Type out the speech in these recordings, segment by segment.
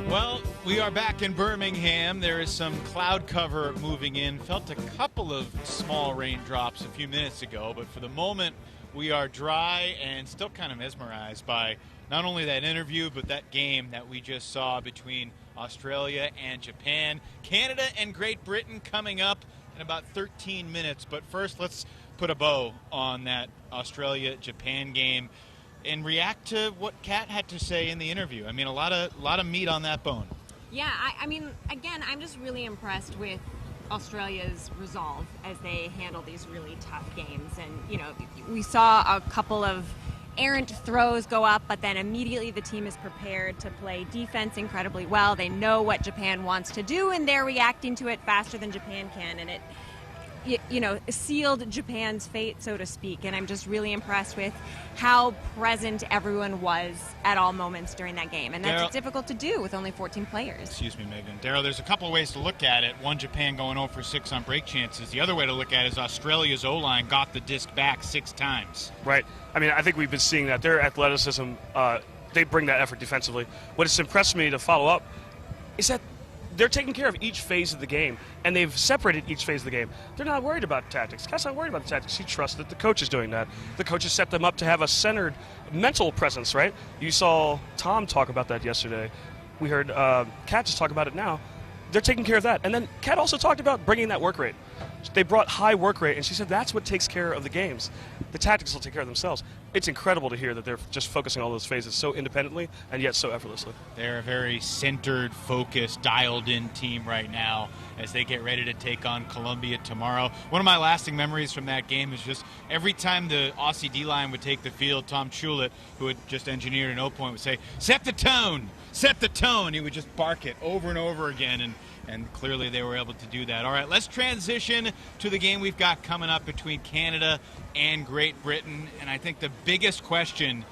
Well, we are back in Birmingham. There is some cloud cover moving in. Felt a couple of small raindrops a few minutes ago, but for the moment we are dry and still kind of mesmerized by not only that interview, but that game that we just saw between Australia and Japan. Canada and Great Britain coming up in about 13 minutes. But first, let's put a bow on that Australia-Japan game and react to what Kat had to say in the interview. I mean, a lot of meat on that bone. Yeah, I mean, again, I'm just really impressed with Australia's resolve as they handle these really tough games. And, you know, we saw a couple of errant throws go up, but then immediately the team is prepared to play defense incredibly well. They know what Japan wants to do, and they're reacting to it faster than Japan can. And it sealed Japan's fate, so to speak. And I'm just really impressed with how present everyone was at all moments during that game. And that's difficult to do with only 14 players. Excuse me, Megan. Darryl, there's a couple of ways to look at it. One, Japan going 0 for 6 on break chances. The other way to look at it is Australia's O-line got the disc back 6 times. Right. I mean, I think we've been seeing that. Their athleticism, they bring that effort defensively. What has impressed me to follow up is that they're taking care of each phase of the game, and they've separated each phase of the game. They're not worried about tactics. Kat's not worried about the tactics. He trusts that the coach is doing that. The coaches set them up to have a centered mental presence, right? You saw Tom talk about that yesterday. We heard Kat just talk about it now. They're taking care of that. And then Kat also talked about bringing that work rate. They brought high work rate, and she said that's what takes care of the games. The tactics will take care of themselves. It's incredible to hear that they're just focusing all those phases so independently and yet so effortlessly. They're a very centered, focused, dialed-in team right now as they get ready to take on Colombia tomorrow. One of my lasting memories from that game is just every time the Aussie D-line would take the field, Tom Schulet, who had just engineered an O-point, would say, "Set the tone! Set the tone!" He would just bark it over and over again, and clearly they were able to do that. All right, let's transition to the game we've got coming up between Canada and Great Britain. And I think the biggest question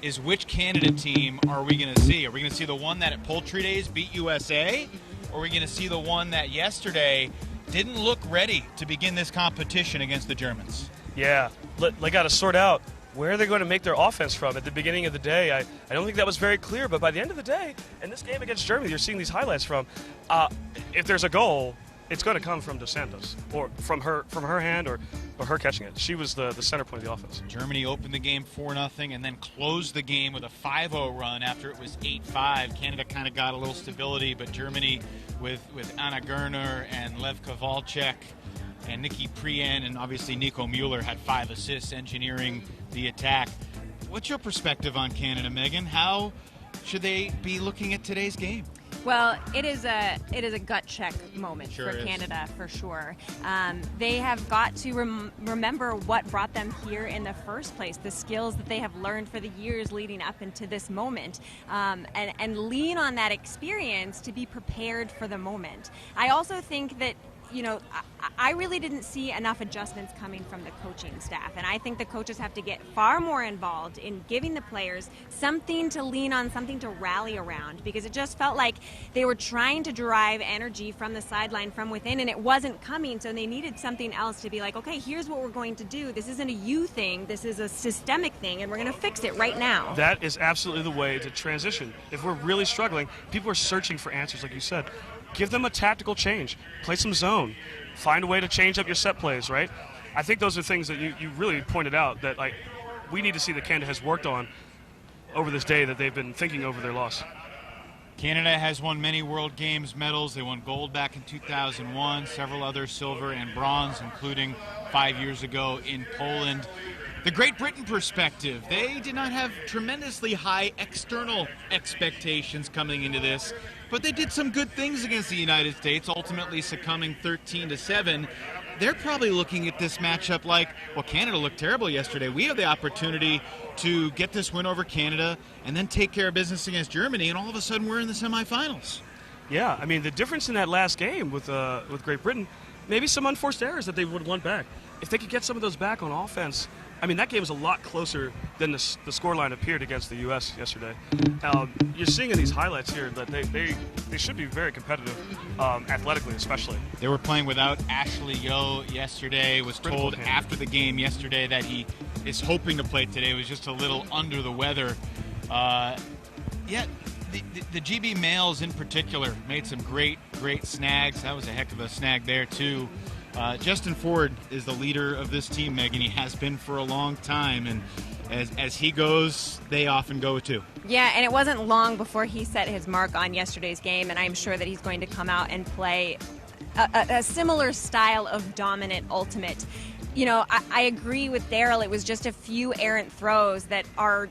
is which Canada team are we going to see? Are we going to see the one that at Poultry Days beat USA? Or are we going to see the one that yesterday didn't look ready to begin this competition against the Germans? Yeah, they got to sort out where they're going to make their offense from. At the beginning of the day, I don't think that was very clear, but by the end of the day, in this game against Germany, you're seeing these highlights from, if there's a goal, it's going to come from Dos Santos, or from her hand, or her catching it. She was the center point of the offense. Germany opened the game 4-0 and then closed the game with a 5-0 run after it was 8-5. Canada kind of got a little stability, but Germany with Anna Gerner and Lev Kovalchuk and Nikki Prien and obviously Nico Mueller had 5 assists engineering the attack. What's your perspective on Canada, Megan? How should they be looking at today's game? Well, it is a gut check moment Sure for is. Canada, for sure. They have got to remember what brought them here in the first place, the skills that they have learned for the years leading up into this moment, and lean on that experience to be prepared for the moment. I also think that, you know, I really didn't see enough adjustments coming from the coaching staff, and I think the coaches have to get far more involved in giving the players something to lean on, something to rally around, because it just felt like they were trying to derive energy from the sideline, from within, and it wasn't coming, so they needed something else to be like, okay, here's what we're going to do. This isn't a you thing, this is a systemic thing, and we're going to fix it right now. That is absolutely the way to transition. If we're really struggling, people are searching for answers, like you said. Give them a tactical change. Play some zone. Find a way to change up your set plays, right? I think those are things that you really pointed out that we need to see that Canada has worked on over this day that they've been thinking over their loss. Canada has won many World Games medals. They won gold back in 2001, several other silver and bronze, including 5 years ago in Poland. The Great Britain perspective, they did not have tremendously high external expectations coming into this, but they did some good things against the United States, ultimately succumbing 13-7. They're probably looking at this matchup like, well, Canada looked terrible yesterday. We have the opportunity to get this win over Canada and then take care of business against Germany, and all of a sudden we're in the semifinals. Yeah, I mean, the difference in that last game with Great Britain, maybe some unforced errors that they would want back. If they could get some of those back on offense, I mean, that game was a lot closer than the scoreline appeared against the U.S. yesterday. You're seeing in these highlights here that they should be very competitive, athletically especially. They were playing without Ashley Yo yesterday. Was told after the game yesterday that he is hoping to play today, was just a little under the weather. The GB males in particular made some great snags. That was a heck of a snag there, too. Justin Ford is the leader of this team, Megan. He has been for a long time, and as he goes, they often go too. Yeah, and it wasn't long before he set his mark on yesterday's game, and I'm sure that he's going to come out and play a similar style of dominant ultimate. You know, I agree with Daryl. It was just a few errant throws that are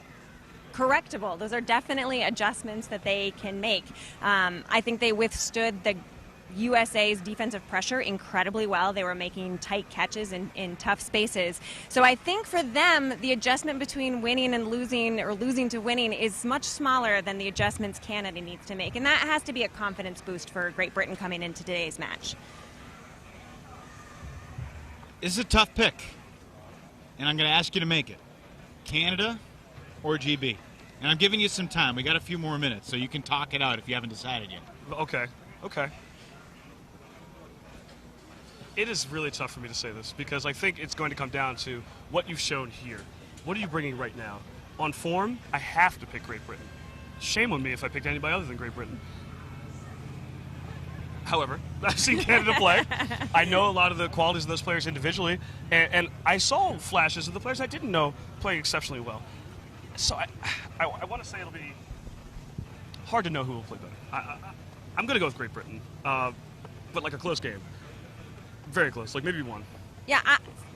correctable. Those are definitely adjustments that they can make. I think they withstood the USA's defensive pressure incredibly well. They were making tight catches in tough spaces. So I think for them, the adjustment between winning and losing, or losing to winning, is much smaller than the adjustments Canada needs to make. And that has to be a confidence boost for Great Britain coming into today's match. This is a tough pick, and I'm going to ask you to make it. Canada or GB? And I'm giving you some time. We got a few more minutes, so you can talk it out if you haven't decided yet. Okay. It is really tough for me to say this because I think it's going to come down to what you've shown here. What are you bringing right now? On form, I have to pick Great Britain. Shame on me if I picked anybody other than Great Britain. However, I've seen Canada play. I know a lot of the qualities of those players individually, and I saw flashes of the players I didn't know playing exceptionally well. So I want to say it'll be hard to know who will play better. I'm going to go with Great Britain, but like a close game. Very close, like maybe one. Yeah,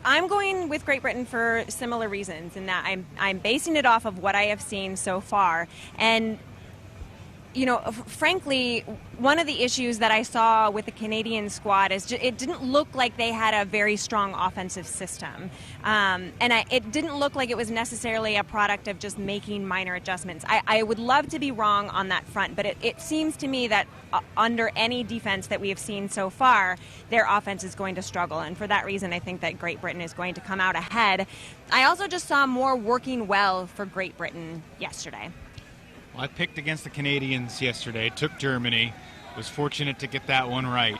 I'm going with Great Britain for similar reasons, in that I'm basing it off of what I have seen so far. And, you know, frankly, one of the issues that I saw with the Canadian squad is it didn't look like they had a very strong offensive system. It didn't look like it was necessarily a product of just making minor adjustments. I would love to be wrong on that front, but it seems to me that under any defense that we have seen so far, their offense is going to struggle. And for that reason, I think that Great Britain is going to come out ahead. I also just saw more working well for Great Britain yesterday. Well, I picked against the Canadians yesterday, took Germany, was fortunate to get that one right.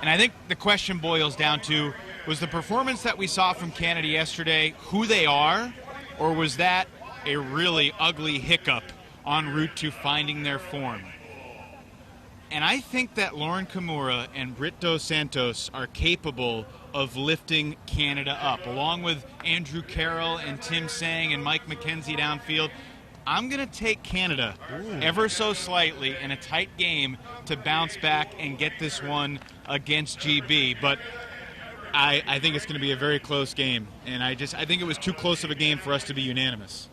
And I think the question boils down to, was the performance that we saw from Canada yesterday who they are, or was that a really ugly hiccup en route to finding their form? And I think that Lauren Kimura and Britt Dos Santos are capable of lifting Canada up, along with Andrew Carroll and Tim Sang and Mike McKenzie downfield. I'm going to take Canada ever so slightly in a tight game to bounce back and get this one against GB. But I think it's going to be a very close game, and I think it was too close of a game for us to be unanimous.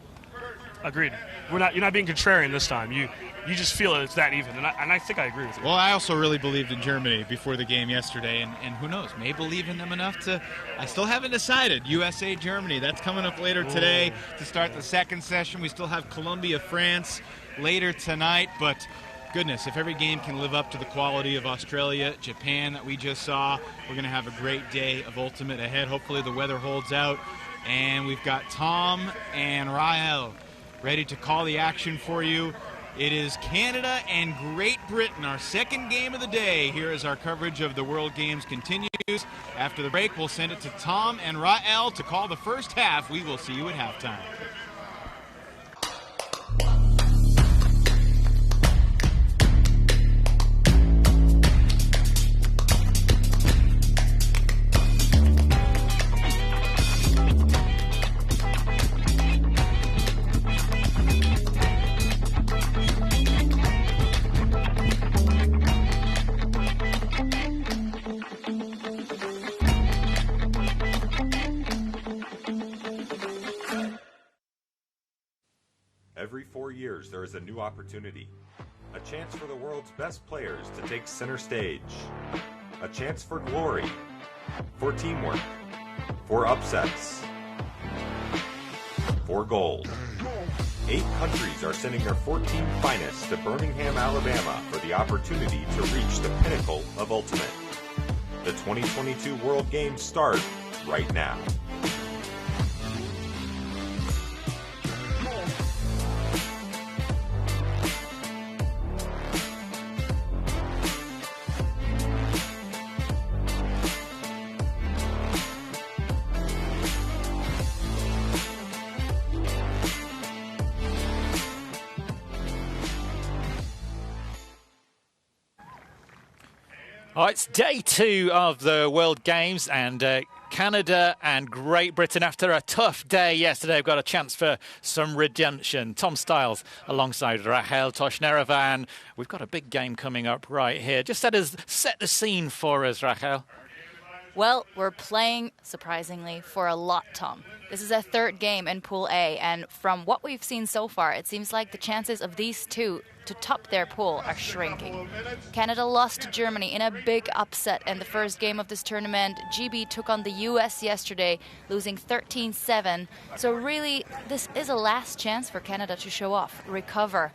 Agreed. You're not being contrarian this time. You just feel it's that even, and I think I agree with you. Well, I also really believed in Germany before the game yesterday, and who knows, may believe in them enough to. I still haven't decided. USA Germany, that's coming up later today to start the second session. We still have Colombia France later tonight, but goodness, if every game can live up to the quality of Australia, Japan that we just saw, we're going to have a great day of Ultimate ahead. Hopefully the weather holds out, and we've got Tom and Rael ready to call the action for you. It is Canada and Great Britain, our second game of the day. Here as our coverage of the World Games continues. After the break, we'll send it to Tom and Rael to call the first half. We will see you at halftime. Every 4 years, there is a new opportunity. A chance for the world's best players to take center stage. A chance for glory, for teamwork, for upsets, for gold. 8 countries are sending their 14 finest to Birmingham, Alabama for the opportunity to reach the pinnacle of Ultimate. The 2022 World Games start right now. Oh, it's day 2 of the World Games, and Canada and Great Britain, after a tough day yesterday, have got a chance for some redemption. Tom Stiles alongside Rahel Toshnerova, and we've got a big game coming up right here. Just set the scene for us, Rahel. Well, we're playing, surprisingly, for a lot, Tom. This is a third game in Pool A, and from what we've seen so far, it seems like the chances of these two to top their pool are shrinking. Canada lost to Germany in a big upset in the first game of this tournament. GB took on the US yesterday, losing 13-7. So really, this is a last chance for Canada to show off, recover,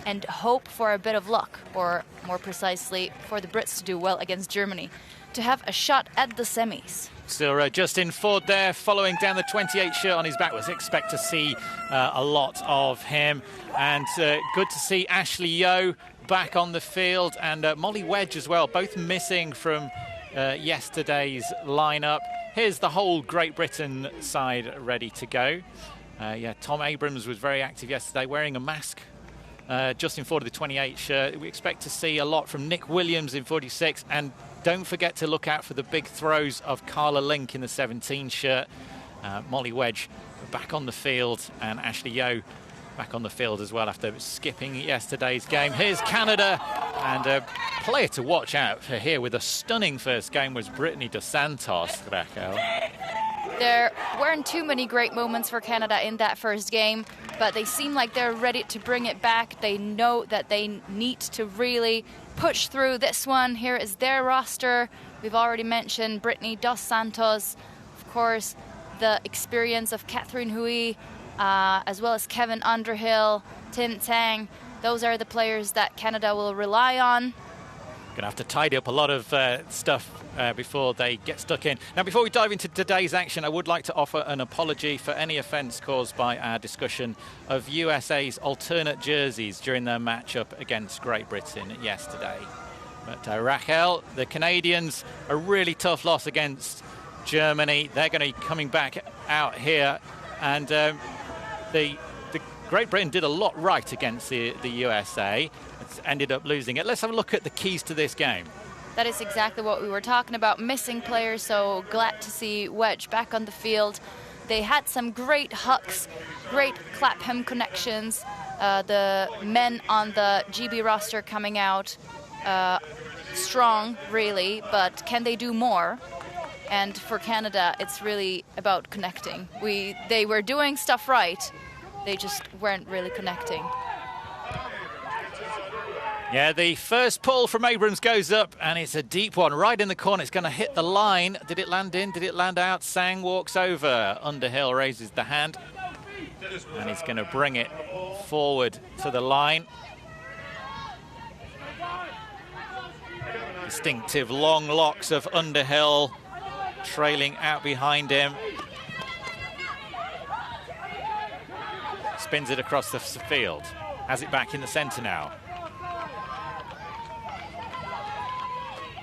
and hope for a bit of luck, or more precisely, for the Brits to do well against Germany, to have a shot at the semis. Still Justin Ford there, following down the 28 shirt on his back. Was expect to see a lot of him. And good to see Ashley Yeo back on the field, and Molly Wedge as well, both missing from yesterday's lineup. Here's the whole Great Britain side ready to go. Tom Abrams was very active yesterday, wearing a mask. Justin Ford of the 28 shirt. We expect to see a lot from Nick Williams in 46, and don't forget to look out for the big throws of Carla Link in the 17 shirt. Molly Wedge back on the field, and Ashley Yeo back on the field as well after skipping yesterday's game. Here's Canada, and a player to watch out for here with a stunning first game was Brittany Dos Santos, Raquel. There weren't too many great moments for Canada in that first game, but they seem like they're ready to bring it back. They know that they need to really push through this one. Here is their roster. We've already mentioned Brittany Dos Santos, of course, the experience of Catherine Hui, as well as Kevin Underhill, Tim Tang. Those are the players that Canada will rely on. Going to have to tidy up a lot of stuff before they get stuck in. Now, before we dive into today's action, I would like to offer an apology for any offence caused by our discussion of USA's alternate jerseys during their matchup against Great Britain yesterday. But Raquel, the Canadians, a really tough loss against Germany. They're going to be coming back out here, and the Great Britain did a lot right against the USA. It's ended up losing it. Let's have a look at the keys to this game. That is exactly what we were talking about, missing players, so glad to see Wedge back on the field. They had some great hucks, great Clapham connections. The men on the GB roster coming out strong, really, but can they do more? And for Canada, it's really about connecting. They were doing stuff right. They just weren't really connecting. Yeah, the first pull from Abrams goes up, and it's a deep one right in the corner. It's going to hit the line. Did it land in? Did it land out? Sang walks over. Underhill raises the hand, and he's going to bring it forward to the line. Distinctive long locks of Underhill trailing out behind him. Spins it across the field. Has it back in the centre now.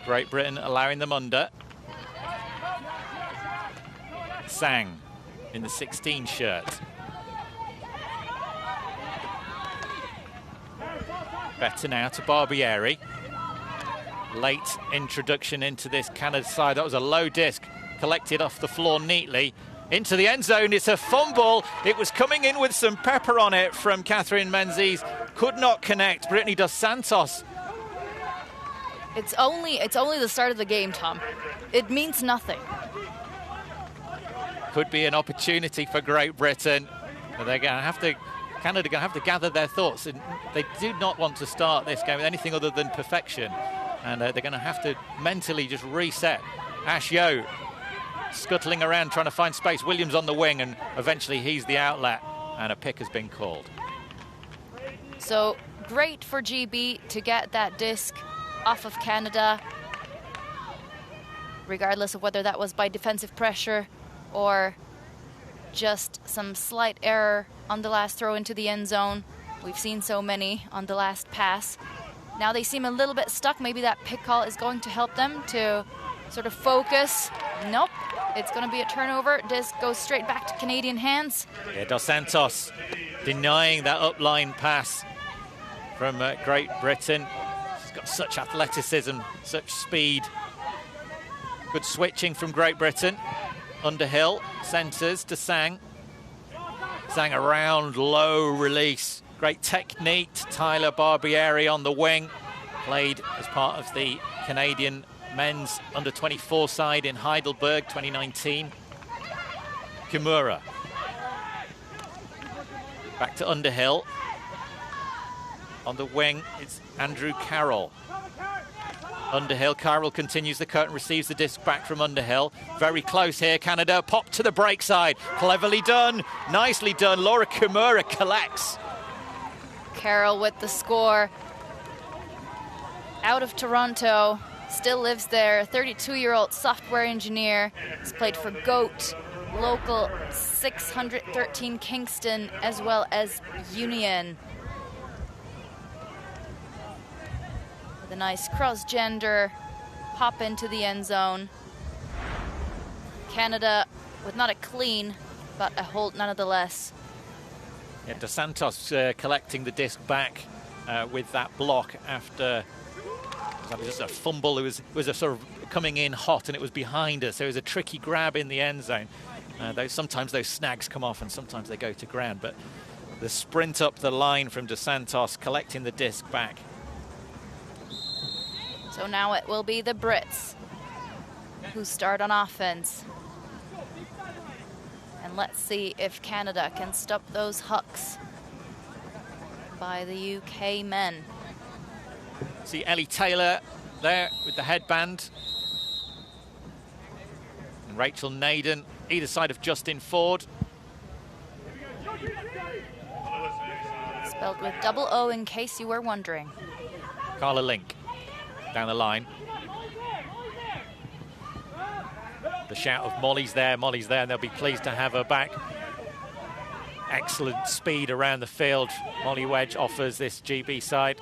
Great Britain allowing them under. Sang in the 16 shirt. Better now to Barbieri. Late introduction into this Canada side. That was a low disc, collected off the floor neatly. Into the end zone, it's a fumble. It was coming in with some pepper on it from Catherine Menzies. Could not connect. Brittany Dos Santos. It's only the start of the game, Tom. It means nothing. Could be an opportunity for Great Britain. But they're going to have to, Canada going to have to gather their thoughts. And they do not want to start this game with anything other than perfection. And they're going to have to mentally just reset. Ash Yeo scuttling around trying to find space. Williams on the wing, and eventually he's the outlet, and a pick has been called. So great for GB to get that disc off of Canada, regardless of whether that was by defensive pressure or just some slight error on the last throw into the end zone. We've seen so many on the last pass. Now they seem a little bit stuck. Maybe that pick call is going to help them to sort of focus. Nope. It's going to be a turnover. Disc goes straight back to Canadian hands. Yeah, Dos Santos denying that upline pass from Great Britain. She's got such athleticism, such speed. Good switching from Great Britain. Underhill, centres to Sang. Sang around, low release. Great technique. Tyler Barbieri on the wing. Played as part of the Canadian men's under-24 side in Heidelberg 2019. Kimura. Back to Underhill. On the wing, it's Andrew Carroll. Underhill, Carroll continues the cut and receives the disc back from Underhill. Very close here, Canada. Pop to the break side. Cleverly done. Nicely done. Laura Kimura collects. Carroll with the score. Out of Toronto, still lives there. 32-year-old software engineer. Has played for GOAT, local 613 Kingston, as well as Union. With a nice cross-gender hop into the end zone. Canada with not a clean, but a hold nonetheless. Yeah, Dos Santos collecting the disc back with that block after it was just a fumble. It was a sort of coming in hot and it was behind us. So it was a tricky grab in the end zone. Sometimes those snags come off and sometimes they go to ground. But the sprint up the line from Dos Santos collecting the disc back. So now it will be the Brits who start on offense. And let's see if Canada can stop those hucks by the UK men. See Ellie Taylor there with the headband. And Rachel Naden, either side of Justin Ford. Spelled with double O in case you were wondering. Carla Link down the line. The shout of Molly's there, and they'll be pleased to have her back. Excellent speed around the field. Molly Wedge offers this GB side.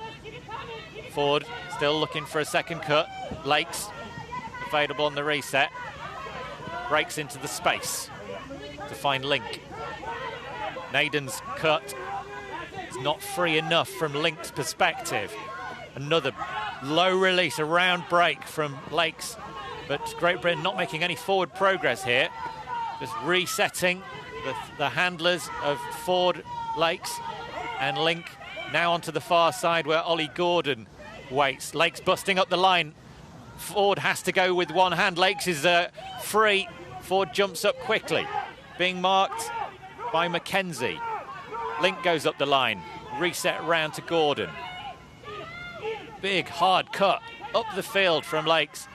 Ford still looking for a second cut. Lakes available on the reset. Breaks into the space to find Link. Naden's cut is not free enough from Link's perspective. Another low release, a round break from Lakes. But Great Britain not making any forward progress here. Just resetting the handlers of Ford, Lakes and Link. Now onto the far side where Ollie Gordon waits. Lakes busting up the line. Ford has to go with one hand. Lakes is free. Ford jumps up quickly. Being marked by Mackenzie. Link goes up the line. Reset round to Gordon. Big hard cut up the field from Lakes.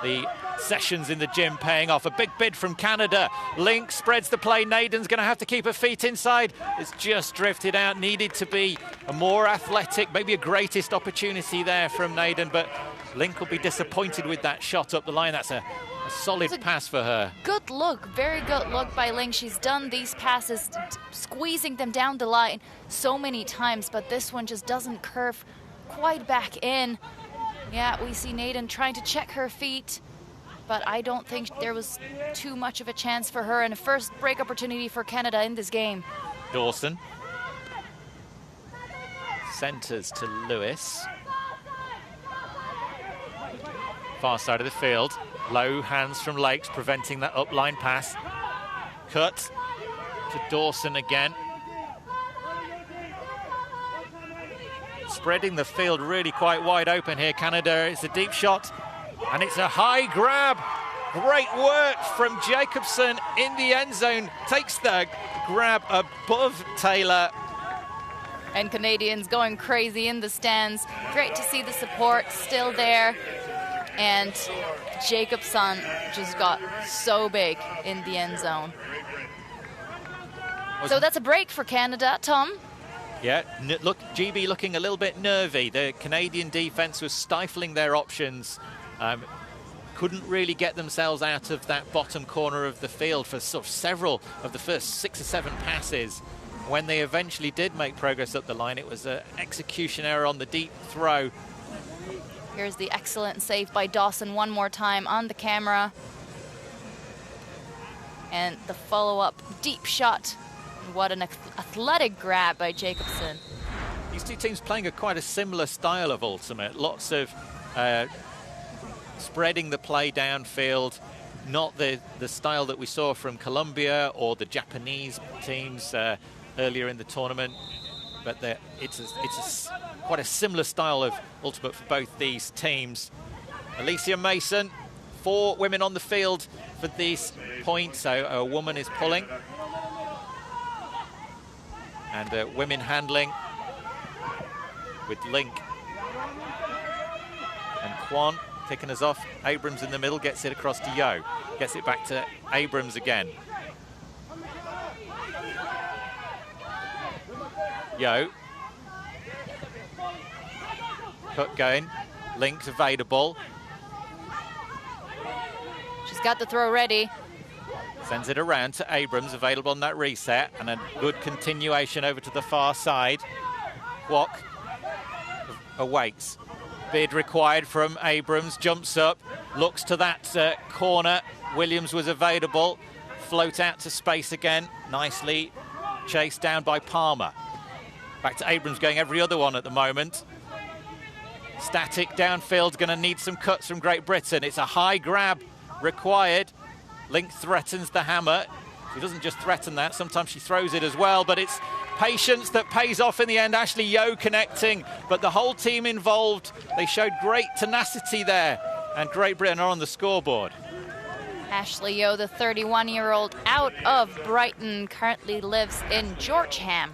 The sessions in the gym paying off. A big bid from Canada. Link spreads the play. Naden's going to have to keep her feet inside. It's just drifted out. Needed to be a more athletic, maybe a greatest opportunity there from Naden, but Link will be disappointed with that shot up the line. That's a solid pass for her. Good look, very good look by Link. She's done these passes, squeezing them down the line so many times, but this one just doesn't curve quite back in. Yeah, we see Naden trying to check her feet, but I don't think there was too much of a chance for her, and a first break opportunity for Canada in this game. Dawson. Centres to Lewis. Far side of the field. Low hands from Lakes, preventing that upline pass. Cut to Dawson again. Spreading the field really quite wide open here, Canada. It's a deep shot, and it's a high grab. Great work from Jacobson in the end zone. Takes the grab above Taylor. And Canadians going crazy in the stands. Great to see the support still there. And Jacobson just got so big in the end zone. So that's a break for Canada, Tom. Yeah, look, GB looking a little bit nervy. The Canadian defense was stifling their options. Couldn't really get themselves out of that bottom corner of the field for sort of several of the first 6 or 7 passes. When they eventually did make progress up the line, it was an execution error on the deep throw. Here's the excellent save by Dawson one more time on the camera. And the follow-up deep shot. What an athletic grab by Jacobson. These two teams playing quite a similar style of ultimate. Lots of spreading the play downfield, not the style that we saw from Colombia or the Japanese teams earlier in the tournament. But it's quite a similar style of ultimate for both these teams. Alicia Mason, 4 women on the field for this point, so a woman is pulling. And women handling with Link and Kwan kicking us off. Abrams in the middle, gets it across to Yo. Gets it back to Abrams again. Yo. Cut going. Link's evadable. She's got the throw ready. Sends it around to Abrams, available on that reset, and a good continuation over to the far side. Kwok awaits. Bid required from Abrams, jumps up, looks to that corner. Williams was available. Float out to space again. Nicely chased down by Palmer. Back to Abrams, going every other one at the moment. Static downfield, going to need some cuts from Great Britain. It's a high grab required. Link threatens the hammer. She doesn't just threaten that, sometimes she throws it as well, but it's patience that pays off in the end. Ashley Yo connecting, but the whole team involved. They showed great tenacity there, and Great Britain are on the scoreboard. Ashley Yo, the 31-year-old out of Brighton, currently lives in Georgetown.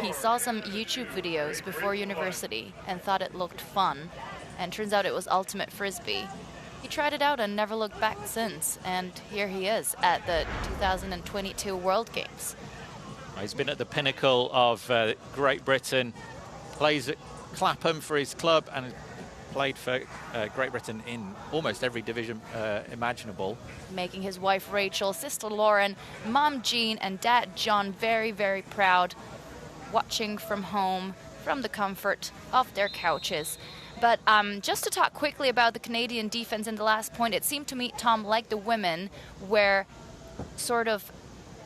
He saw some YouTube videos before university and thought it looked fun, and turns out it was ultimate Frisbee. He tried it out and never looked back since, and here he is at the 2022 World Games. He's been at the pinnacle of Great Britain, plays at Clapham for his club, and played for Great Britain in almost every division imaginable. Making his wife Rachel, sister Lauren, mom Jean, and dad John very, very proud, watching from home, from the comfort of their couches. But just to talk quickly about the Canadian defense in the last point, it seemed to me, Tom, like the women were sort of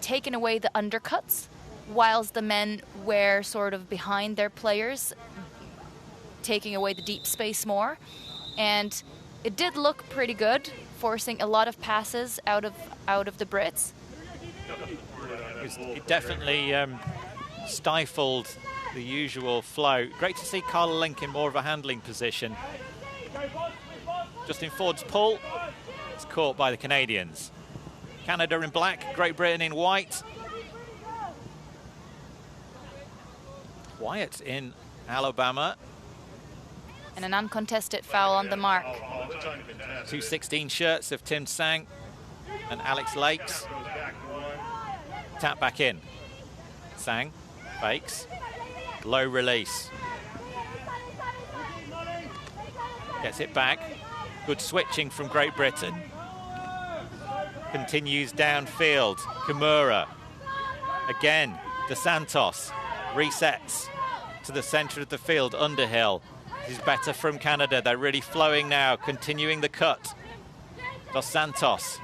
taking away the undercuts, whilst the men were sort of behind their players, taking away the deep space more. And it did look pretty good, forcing a lot of passes out of the Brits. It definitely stifled the usual flow. Great to see Carla Link in more of a handling position. Justin Ford's pull. It's caught by the Canadians. Canada in black, Great Britain in white. Quiet in Alabama. And an uncontested foul on the mark. 216 shirts of Tim Sang and Alex Lakes. Tap back in. Sang fakes. Low release. Gets it back. Good switching from Great Britain. Continues downfield. Kimura. Again, DeSantos. Resets to the centre of the field. Underhill. This is better from Canada. They're really flowing now. Continuing the cut. Dos Santos.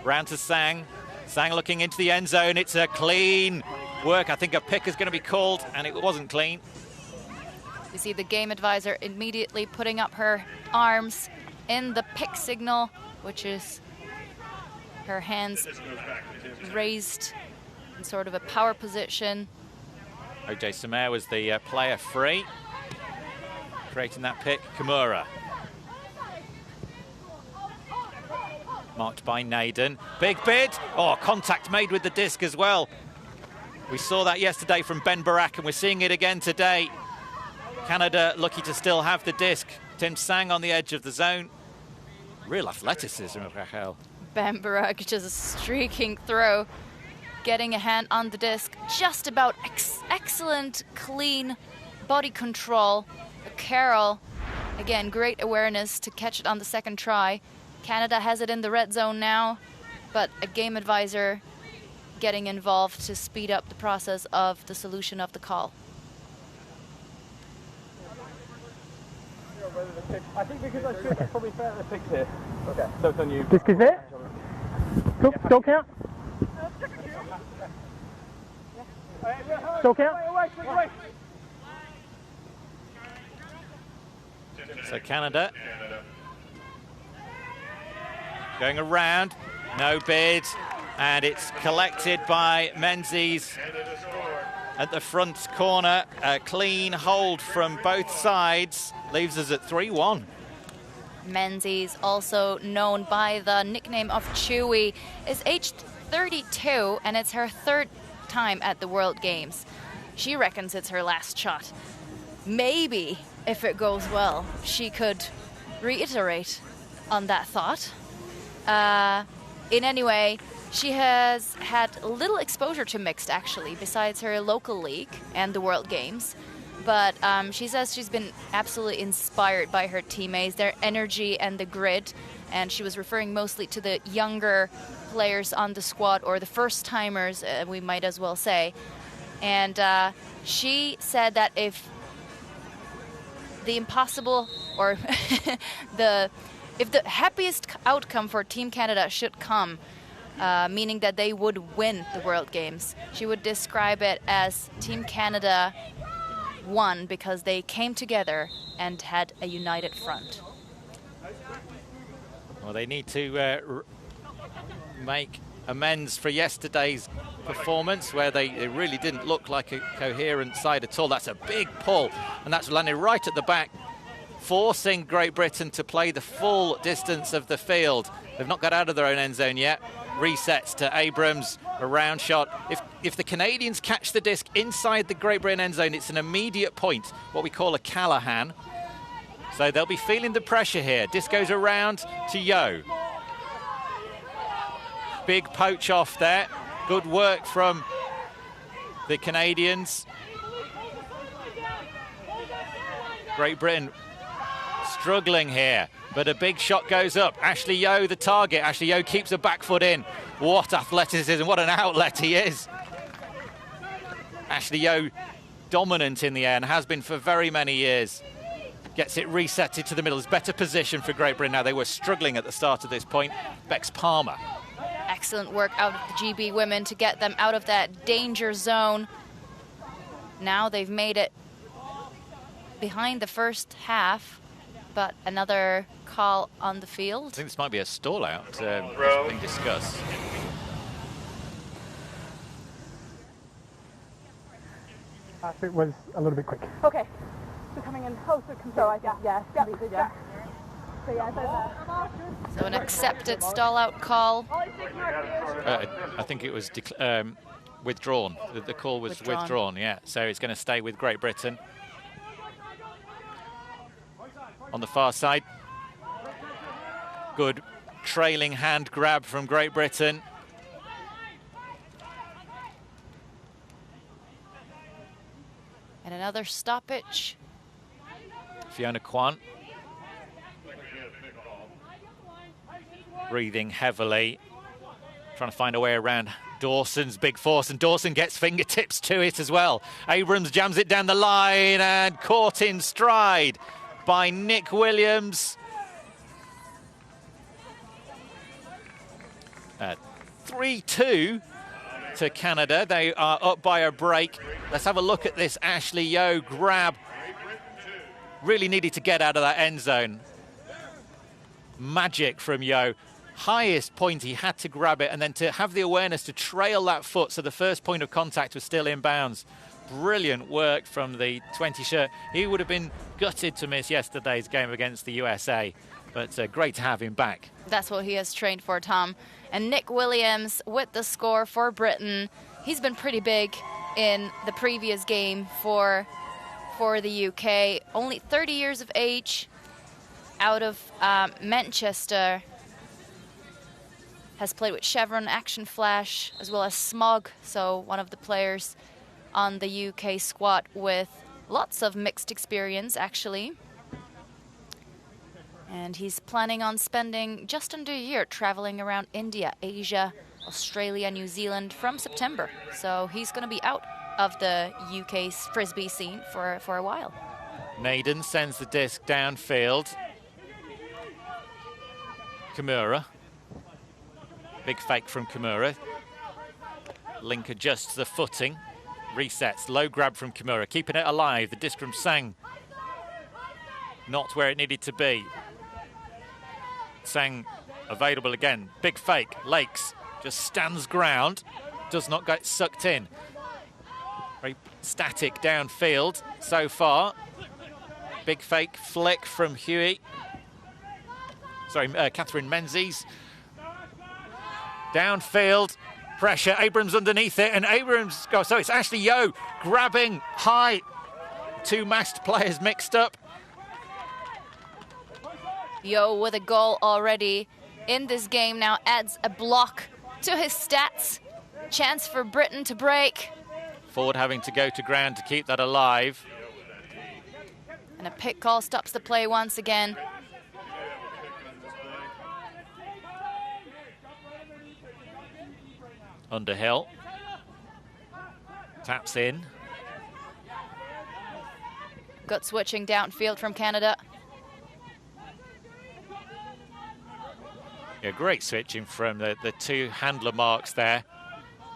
Round to Sang. Sang looking into the end zone. It's a clean work. I think a pick is going to be called, and it wasn't clean. You see the game advisor immediately putting up her arms in the pick signal, which is her hands raised in sort of a power position. OJ Sumer was the player free, creating that pick. Kimura. Marked by Naden. Big bid. Oh, contact made with the disc as well. We saw that yesterday from Ben Barak, and we're seeing it again today. Canada lucky to still have the disc. Tim Sang on the edge of the zone. Real athleticism, Rachel. Ben Barak just a streaking throw, getting a hand on the disc. Just about excellent, clean body control. Carroll, again, great awareness to catch it on the second try. Canada has it in the red zone now, but a game advisor getting involved to speed up the process of the solution of the call. I think because I shoot, it's probably fair to fix here. Okay, so it's on you. Disc is it? Cool, don't count. Choke out. So Canada going around, no bid, and it's collected by Menzies at the front corner. A clean hold from both sides, leaves us at 3-1. Menzies, also known by the nickname of Chewy, is aged 32, and it's her third time at the World Games. She reckons it's her last shot. Maybe, if it goes well, she could reiterate on that thought. In any way, she has had little exposure to mixed, actually, besides her local league and the World Games. But she says she's been absolutely inspired by her teammates, their energy and the grit. And she was referring mostly to the younger players on the squad, or the first-timers, we might as well say. And she said that if the impossible, or if the happiest outcome for Team Canada should come, meaning that they would win the World Games, she would describe it as Team Canada won because they came together and had a united front. Well, they need to make amends for yesterday's performance, where they really didn't look like a coherent side at all. That's a big pull, and that's landed right at the back, forcing Great Britain to play the full distance of the field. They've not got out of their own end zone yet. Resets to Abrams, a round shot. If the Canadians catch the disc inside the Great Britain end zone, it's an immediate point, what we call a Callahan. So they'll be feeling the pressure here. Disc goes around to Yeo. Big poach off there. Good work from the Canadians. Great Britain struggling here, but a big shot goes up. Ashley Yeo, the target. Ashley Yeo keeps her back foot in. What athleticism, what an outlet he is. Ashley Yeo dominant in the air and has been for very many years. Gets it resetted to the middle. It's better position for Great Britain now. They were struggling at the start of this point. Bex Palmer. Excellent work out of the GB women to get them out of that danger zone. Now they've made it behind the first half, but another call on the field. I think this might be a stall out being discussed. It was a little bit quick. Okay. So coming in closer control, I think. Yeah. Yeah. So yeah, so an accepted stall-out call. I think it was withdrawn. The call was withdrawn, yeah. So it's going to stay with Great Britain. On the far side. Good trailing hand grab from Great Britain. And another stoppage. Fiona Kwan. Breathing heavily. Trying to find a way around Dawson's big force, and Dawson gets fingertips to it as well. Abrams jams it down the line and caught in stride by Nick Williams. 3-2 to Canada. They are up by a break. Let's have a look at this Ashley Yeo grab. Really needed to get out of that end zone. Magic from Yeo. Highest point, he had to grab it, and then to have the awareness to trail that foot so the first point of contact was still in bounds. Brilliant work from the 20 shirt. He would have been gutted to miss yesterday's game against the USA, but great to have him back. That's what he has trained for, Tom. And Nick Williams with the score for Britain. He's been pretty big in the previous game for the UK. Only 30 years of age, out of Manchester. Has played with Chevron, Action Flash, as well as Smog. So one of the players on the UK squad with lots of mixed experience, actually. And he's planning on spending just under a year traveling around India, Asia, Australia, New Zealand from September. So he's going to be out of the UK's Frisbee scene for a while. Naden sends the disc downfield. Kimura. Big fake from Kimura. Link adjusts the footing. resets. Low grab from Kimura, keeping it alive. The disc from Sang, not where it needed to be. Sang available again. Big fake. Lakes just stands ground, does not get sucked in. Very static downfield so far. Big fake flick from Huey. Sorry, Catherine Menzies. Downfield, pressure. Abrams underneath it, and Abrams. Oh, so it's Ashley Yo grabbing high. Two masked players mixed up. Yo with a goal already in this game now adds a block to his stats. Chance for Britain to break. Ford having to go to ground to keep that alive. And a pit call stops the play once again. Underhill. Taps in. Good switching downfield from Canada. Yeah, great switching from the two handler marks there.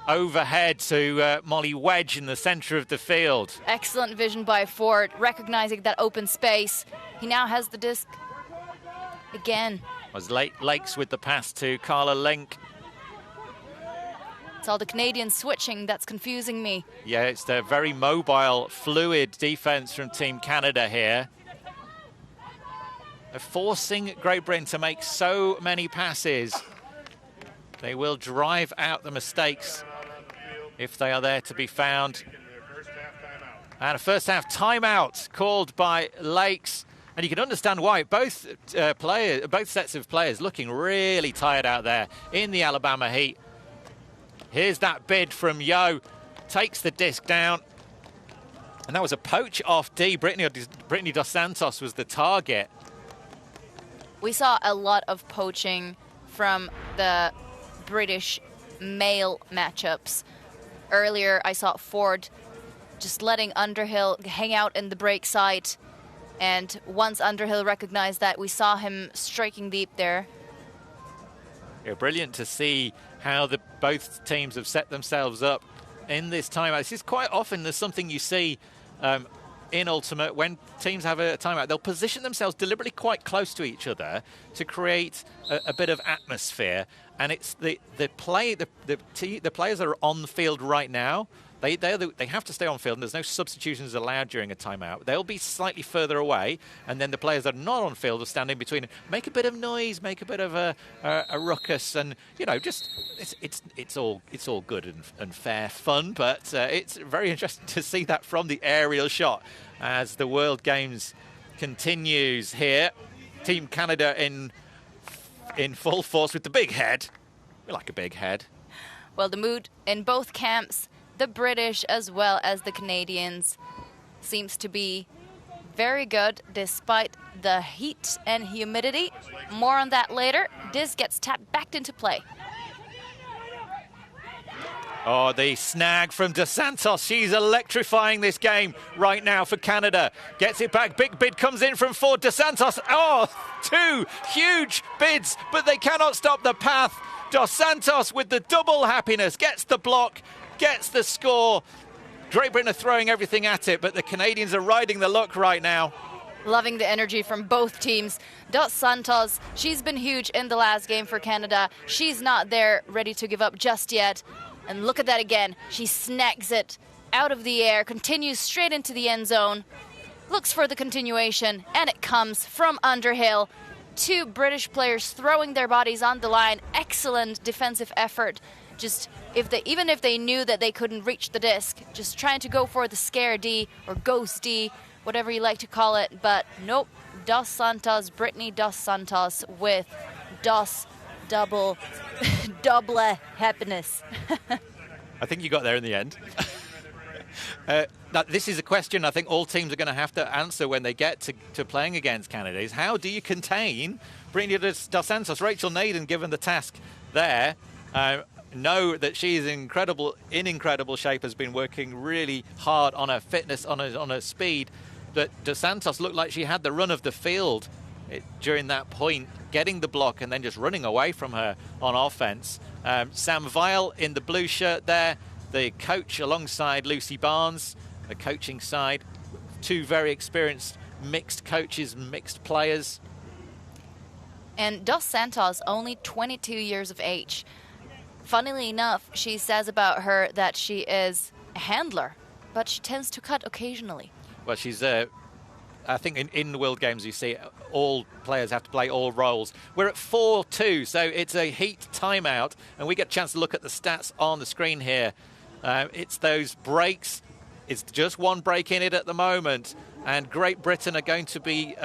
Overhead to Molly Wedge in the centre of the field. Excellent vision by Ford, recognizing that open space. He now has the disc again. Was Lakes with the pass to Carla Link. It's all the Canadian switching that's confusing me. Yeah, it's the very mobile, fluid defence from Team Canada here. They're forcing Great Britain to make so many passes. They will drive out the mistakes if they are there to be found. And a first half timeout called by Lakes. And you can understand why. Both sets of players looking really tired out there in the Alabama heat. Here's that bid from Yo. Takes the disc down. And that was a poach off D. Brittany Dos Santos was the target. We saw a lot of poaching from the British male matchups. Earlier, I saw Ford just letting Underhill hang out in the break side. And once Underhill recognized that, we saw him striking deep there. Yeah, brilliant to see how both teams have set themselves up in this timeout. This is quite often there's something you see in Ultimate when teams have a timeout. They'll position themselves deliberately quite close to each other to create a bit of atmosphere. And it's the players that are on the field right now. They have to stay on field, and there's no substitutions allowed during a timeout. They'll be slightly further away, and then the players that are not on field will stand in between, make a bit of noise, make a bit of a ruckus, and just it's all good and fair fun. But it's very interesting to see that from the aerial shot as the World Games continues here. Team Canada in full force with the big head. We like a big head. Well, the mood in both camps, the British as well as the Canadians, seems to be very good despite the heat and humidity. More on that later. Disc gets tapped back into play. Oh, the snag from Dos Santos. She's electrifying this game right now for Canada. Gets it back. Big bid comes in from Ford. Dos Santos. Oh, two huge bids, but they cannot stop the path. Dos Santos with the double happiness. Gets the block. Gets the score. Great Britain are throwing everything at it, but the Canadians are riding the luck right now. Loving the energy from both teams. Dos Santos, she's been huge in the last game for Canada. She's not there ready to give up just yet. And look at that again. She snags it out of the air, continues straight into the end zone, looks for the continuation, and it comes from Underhill. Two British players throwing their bodies on the line. Excellent defensive effort. Just even if they knew that they couldn't reach the disc, just trying to go for the scare D or ghost D, whatever you like to call it. But nope, Dos Santos, Brittany Dos Santos with Dos double happiness. I think you got there in the end. Now, this is a question I think all teams are going to have to answer when they get to playing against Canada, is how do you contain Brittany Dos Santos? Rachel Naden, given the task there, know that she is in incredible shape, has been working really hard on her fitness, on her speed. But Dos Santos looked like she had the run of the field during that point, getting the block and then just running away from her on offense. Sam Weil in the blue shirt there, the coach alongside Lucy Barnes, the coaching side. Two very experienced mixed coaches, mixed players. And Dos Santos, only 22 years of age. Funnily enough, she says about her that she is a handler, but she tends to cut occasionally. Well, she's, I think in the World Games you see all players have to play all roles. We're at 4-2, so it's a heat timeout, and we get a chance to look at the stats on the screen here. It's those breaks. It's just one break in it at the moment, and Great Britain are going to be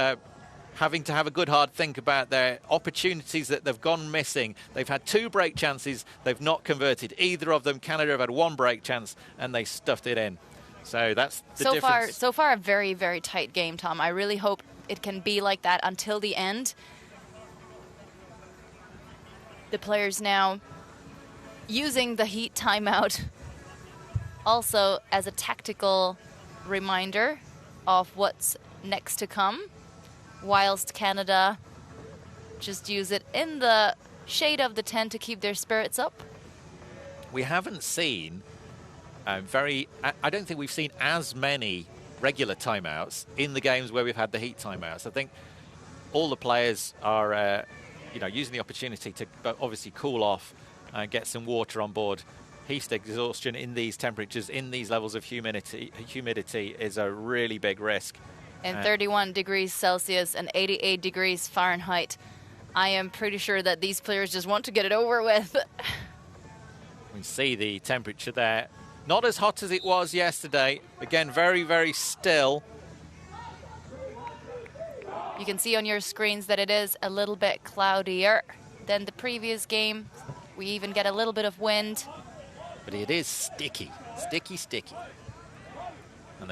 having to have a good hard think about their opportunities that they've gone missing. They've had 2 break chances, they've not converted either of them. Canada have had 1 break chance, and they stuffed it in. So that's the difference. So far, a very, very tight game, Tom. I really hope it can be like that until the end. The players now using the heat timeout also as a tactical reminder of what's next to come, whilst Canada just use it in the shade of the tent to keep their spirits up. We haven't seen I don't think we've seen as many regular timeouts in the games where we've had the heat timeouts. I think all the players are using the opportunity to obviously cool off and get some water on board. Heat exhaustion in these temperatures, in these levels of humidity is a really big risk. And 31 degrees Celsius and 88 degrees Fahrenheit. I am pretty sure that these players just want to get it over with. We see the temperature there. Not as hot as it was yesterday. Again, very, very still. You can see on your screens that it is a little bit cloudier than the previous game. We even get a little bit of wind. But it is sticky. Sticky. And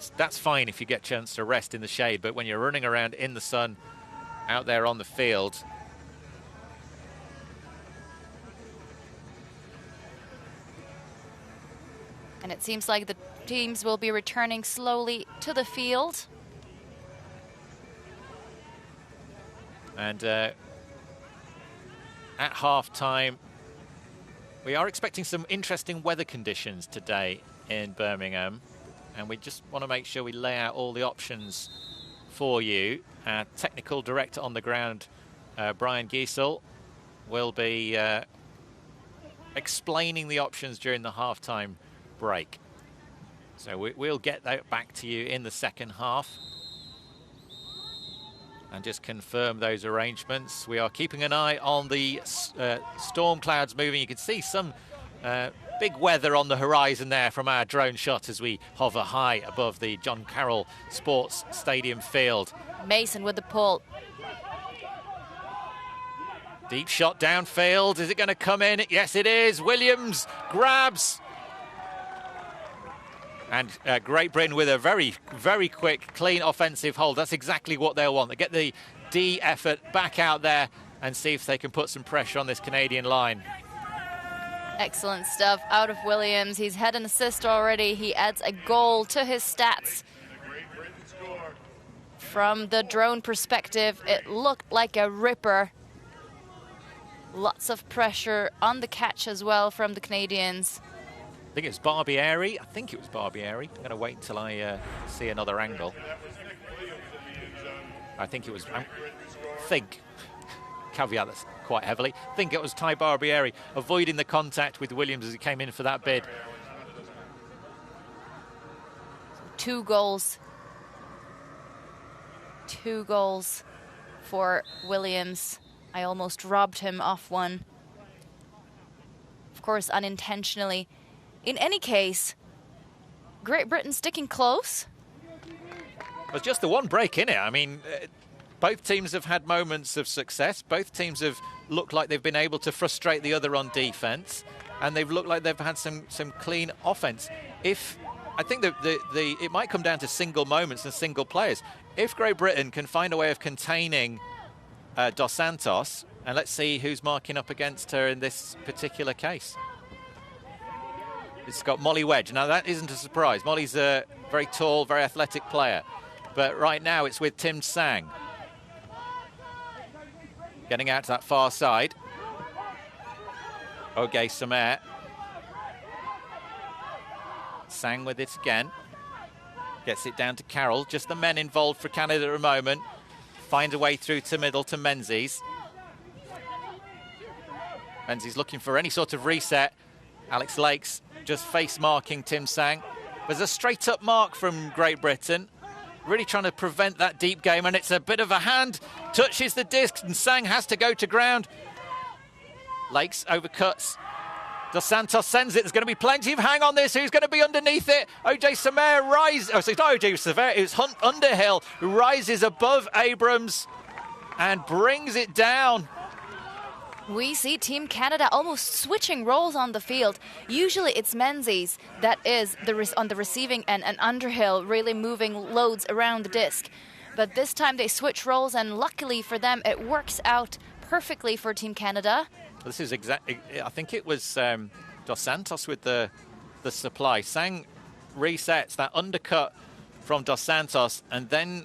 that's fine if you get a chance to rest in the shade, but when you're running around in the sun out there on the field, and it seems like the teams will be returning slowly to the field. And at half-time, we are expecting some interesting weather conditions today in Birmingham. And we just want to make sure we lay out all the options for you. Our technical director on the ground, Brian Giesel, will be explaining the options during the half-time break. So we'll get that back to you in the second half. And just confirm those arrangements. We are keeping an eye on the storm clouds moving. You can see some big weather on the horizon there from our drone shot as we hover high above the John Carroll Sports Stadium field. Mason with the pull. Deep shot downfield. Is it going to come in? Yes, it is. Williams grabs. And Great Britain with a very, very quick, clean offensive hold. That's exactly what they'll want. They get the D effort back out there and see if they can put some pressure on this Canadian line. Excellent stuff out of Williams. He's had an assist already. He adds a goal to his stats. From the drone perspective, it looked like a ripper. Lots of pressure on the catch as well from the Canadians. I think it's Barbieri. I'm going to wait until I see another angle. Caveat that's quite heavily. I think it was Ty Barbieri avoiding the contact with Williams as he came in for that bid. 2 goals. 2 goals for Williams. I almost robbed him off one. Of course, unintentionally. In any case, Great Britain sticking close. It was just the one break in it. I mean, both teams have had moments of success. Both teams have looked like they've been able to frustrate the other on defence, and they've looked like they've had some clean offence. I think it might come down to single moments and single players. If Great Britain can find a way of containing Dos Santos, and let's see who's marking up against her in this particular case. It's got Molly Wedge. Now, that isn't a surprise. Molly's a very tall, very athletic player. But right now, it's with Tim Sang. Getting out to that far side. Oge Samer. Sang with it again. Gets it down to Carroll. Just the men involved for Canada at the moment. Finds a way through to middle to Menzies. Menzies looking for any sort of reset. Alex Lakes just face marking Tim Sang. There's a straight up mark from Great Britain. Really trying to prevent that deep game, and it's a bit of a hand. Touches the disc, and Sang has to go to ground. Lakes overcuts. Dos Santos sends it. There's going to be plenty of hang on this. Who's going to be underneath it? OJ Samer rises. Oh, so it's not OJ Samer. It's Hunt Underhill who rises above Abrams and brings it down. We see Team Canada almost switching roles on the field. Usually it's Menzies that is on the receiving end, and Underhill really moving loads around the disc. But this time they switch roles, and luckily for them, it works out perfectly for Team Canada. This is exactly, I think it was Dos Santos with the supply. Sang resets that undercut from Dos Santos, and then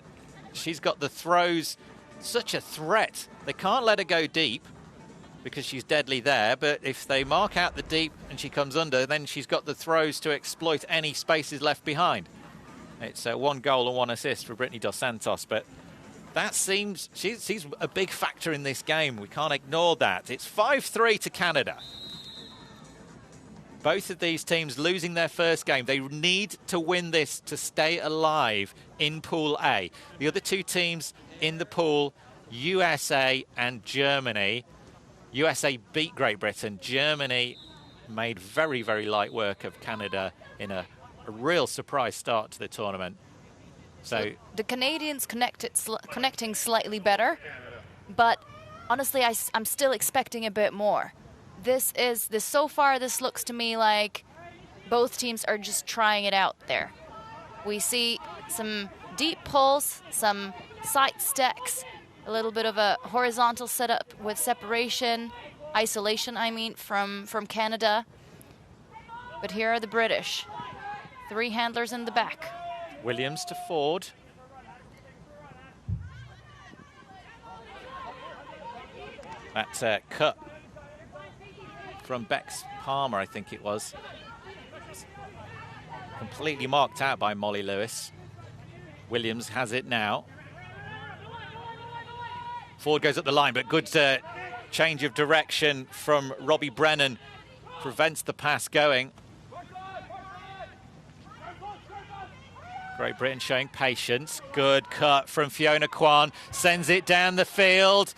she's got the throws. Such a threat. They can't let her go deep because she's deadly there, but if they mark out the deep and she comes under, then she's got the throws to exploit any spaces left behind. It's 1 goal and 1 assist for Brittany Dos Santos, but that seems, she's a big factor in this game. We can't ignore that. It's 5-3 to Canada. Both of these teams losing their first game. They need to win this to stay alive in Pool A. The other two teams in the pool, USA and Germany. USA beat Great Britain. Germany made very, very light work of Canada in a real surprise start to the tournament. So the Canadians connecting slightly better, but honestly, I'm still expecting a bit more. So far, this looks to me like both teams are just trying it out there. We see some deep pulls, some side stacks, a little bit of a horizontal setup with isolation, from Canada. But here are the British. 3 handlers in the back. Williams to Ford. That cut from Bex Palmer, I think it was. Completely marked out by Molly Lewis. Williams has it now. Ford goes up the line, but good change of direction from Robbie Brennan. Prevents the pass going. Great Britain showing patience. Good cut from Fiona Kwan. Sends it down the field.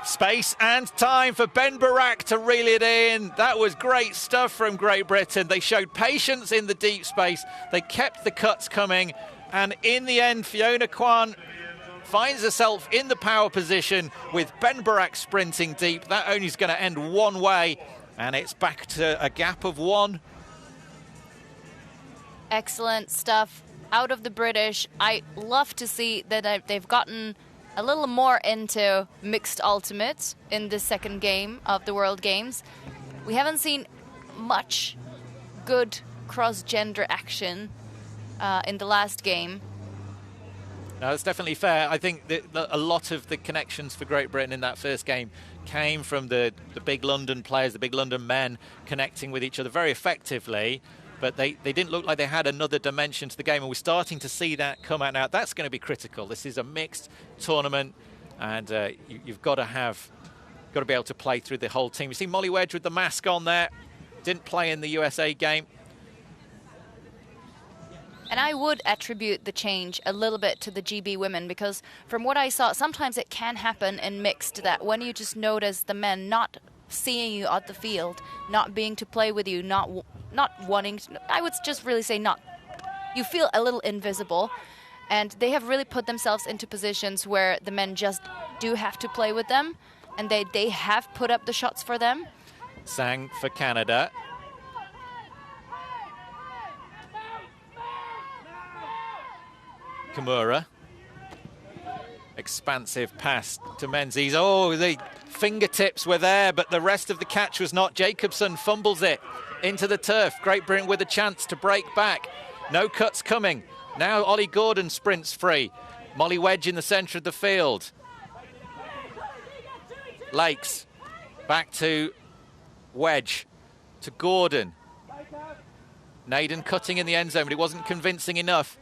Space and time for Ben Barak to reel it in. That was great stuff from Great Britain. They showed patience in the deep space. They kept the cuts coming. And in the end, Fiona Kwan finds herself in the power position with Ben Barak sprinting deep. That only is going to end one way. And it's back to a gap of 1. Excellent stuff out of the British. I love to see that they've gotten a little more into mixed ultimate in the second game of the World Games. We haven't seen much good cross-gender action in the last game. No, that's definitely fair. I think that a lot of the connections for Great Britain in that first game came from the big London players, the big London men connecting with each other very effectively. But they didn't look like they had another dimension to the game, and we're starting to see that come out now. That's going to be critical. This is a mixed tournament, and you've got to be able to play through the whole team. You see Molly Wedge with the mask on there. Didn't play in the USA game. And I would attribute the change a little bit to the GB women, because from what I saw, sometimes it can happen in mixed that when you just notice the men not seeing you at the field, not being to play with you, not wanting to, I would just really say you feel a little invisible, and they have really put themselves into positions where the men just do have to play with them, and they have put up the shots for them. Sang for Canada. Kimura. Expansive pass to Menzies. Oh, the fingertips were there, but the rest of the catch was not. Jacobson fumbles it into the turf. Great Britain with a chance to break back. No cuts coming. Now Ollie Gordon sprints free. Molly Wedge in the centre of the field. Lakes back to Wedge, to Gordon. Naden cutting in the end zone, but it wasn't convincing enough.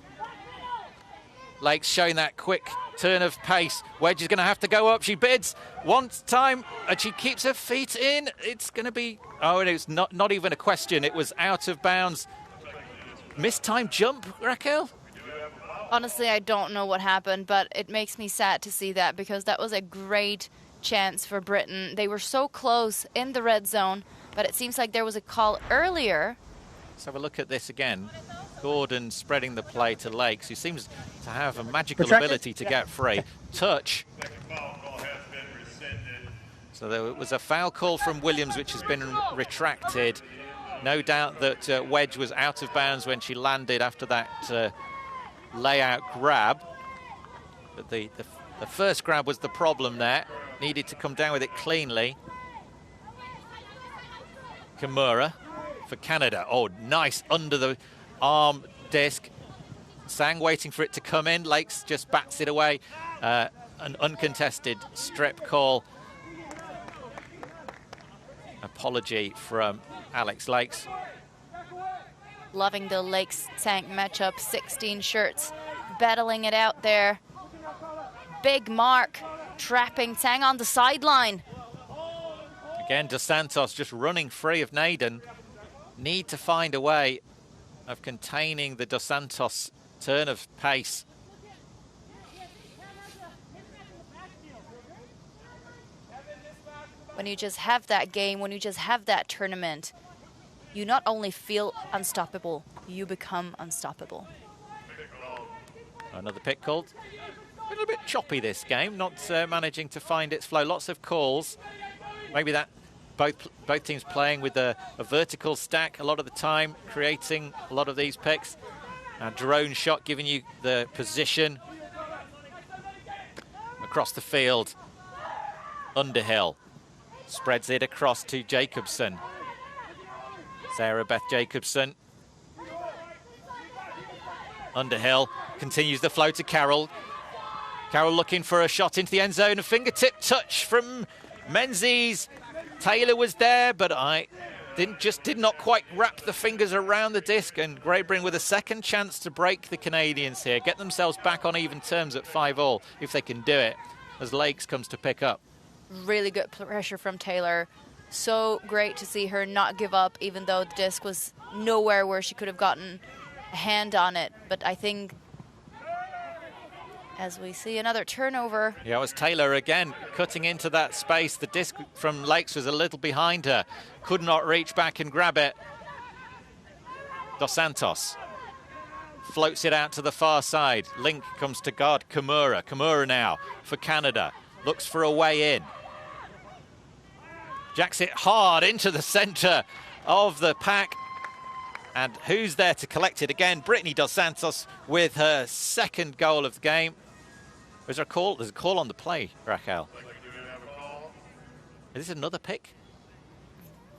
Lakes showing that quick turn of pace. Wedge is going to have to go up. She bids one time, and she keeps her feet in. It's going to be... Oh, and it's not even a question. It was out of bounds. Missed time jump, Raquel? Honestly, I don't know what happened, but it makes me sad to see that because that was a great chance for Britain. They were so close in the red zone, but it seems like there was a call earlier. Let's have a look at this again. Gordon spreading the play to Lakes, who seems to have a magical ability to get free. Touch. So there was a foul call from Williams, which has been retracted. No doubt that Wedge was out of bounds when she landed after that layout grab. But the first grab was the problem there. Needed to come down with it cleanly. Kimura for Canada. Oh, nice under the arm disc. Sang waiting for it to come in. Lakes just bats it away. An uncontested strip call. Apology from Alex Lakes. Loving the Lakes-Sang matchup. 16 shirts battling it out there. Big Mark trapping Sang on the sideline. Again, Dos Santos just running free of Naden. Need to find a way of containing the Dos Santos turn of pace. When you just have that game, when you just have that tournament, you not only feel unstoppable, you become unstoppable. Another pick called. A little bit choppy this game, not managing to find its flow. Lots of calls. Maybe that both teams playing with a vertical stack a lot of the time, creating a lot of these picks. A drone shot giving you the position across the field. Underhill spreads it across to Jacobson. Sarah Beth Jacobson. Underhill continues the flow to Carroll. Carroll looking for a shot into the end zone. A fingertip touch from Menzies. Taylor was there, but did not quite wrap the fingers around the disc. And Great Britain with a second chance to break the Canadians here. Get themselves back on even terms at 5-all if they can do it, as Lakes comes to pick up. Really good pressure from Taylor. So great to see her not give up, even though the disc was nowhere where she could have gotten a hand on it. But I think as we see another turnover. Yeah, it was Taylor again cutting into that space. The disc from Lakes was a little behind her. Could not reach back and grab it. Dos Santos floats it out to the far side. Link comes to guard Kimura. Kimura now for Canada. Looks for a way in. Jacks it hard into the centre of the pack. And who's there to collect it again? Brittany Dos Santos with her second goal of the game. Is there a call? There's a call on the play, Raquel. Is this another pick?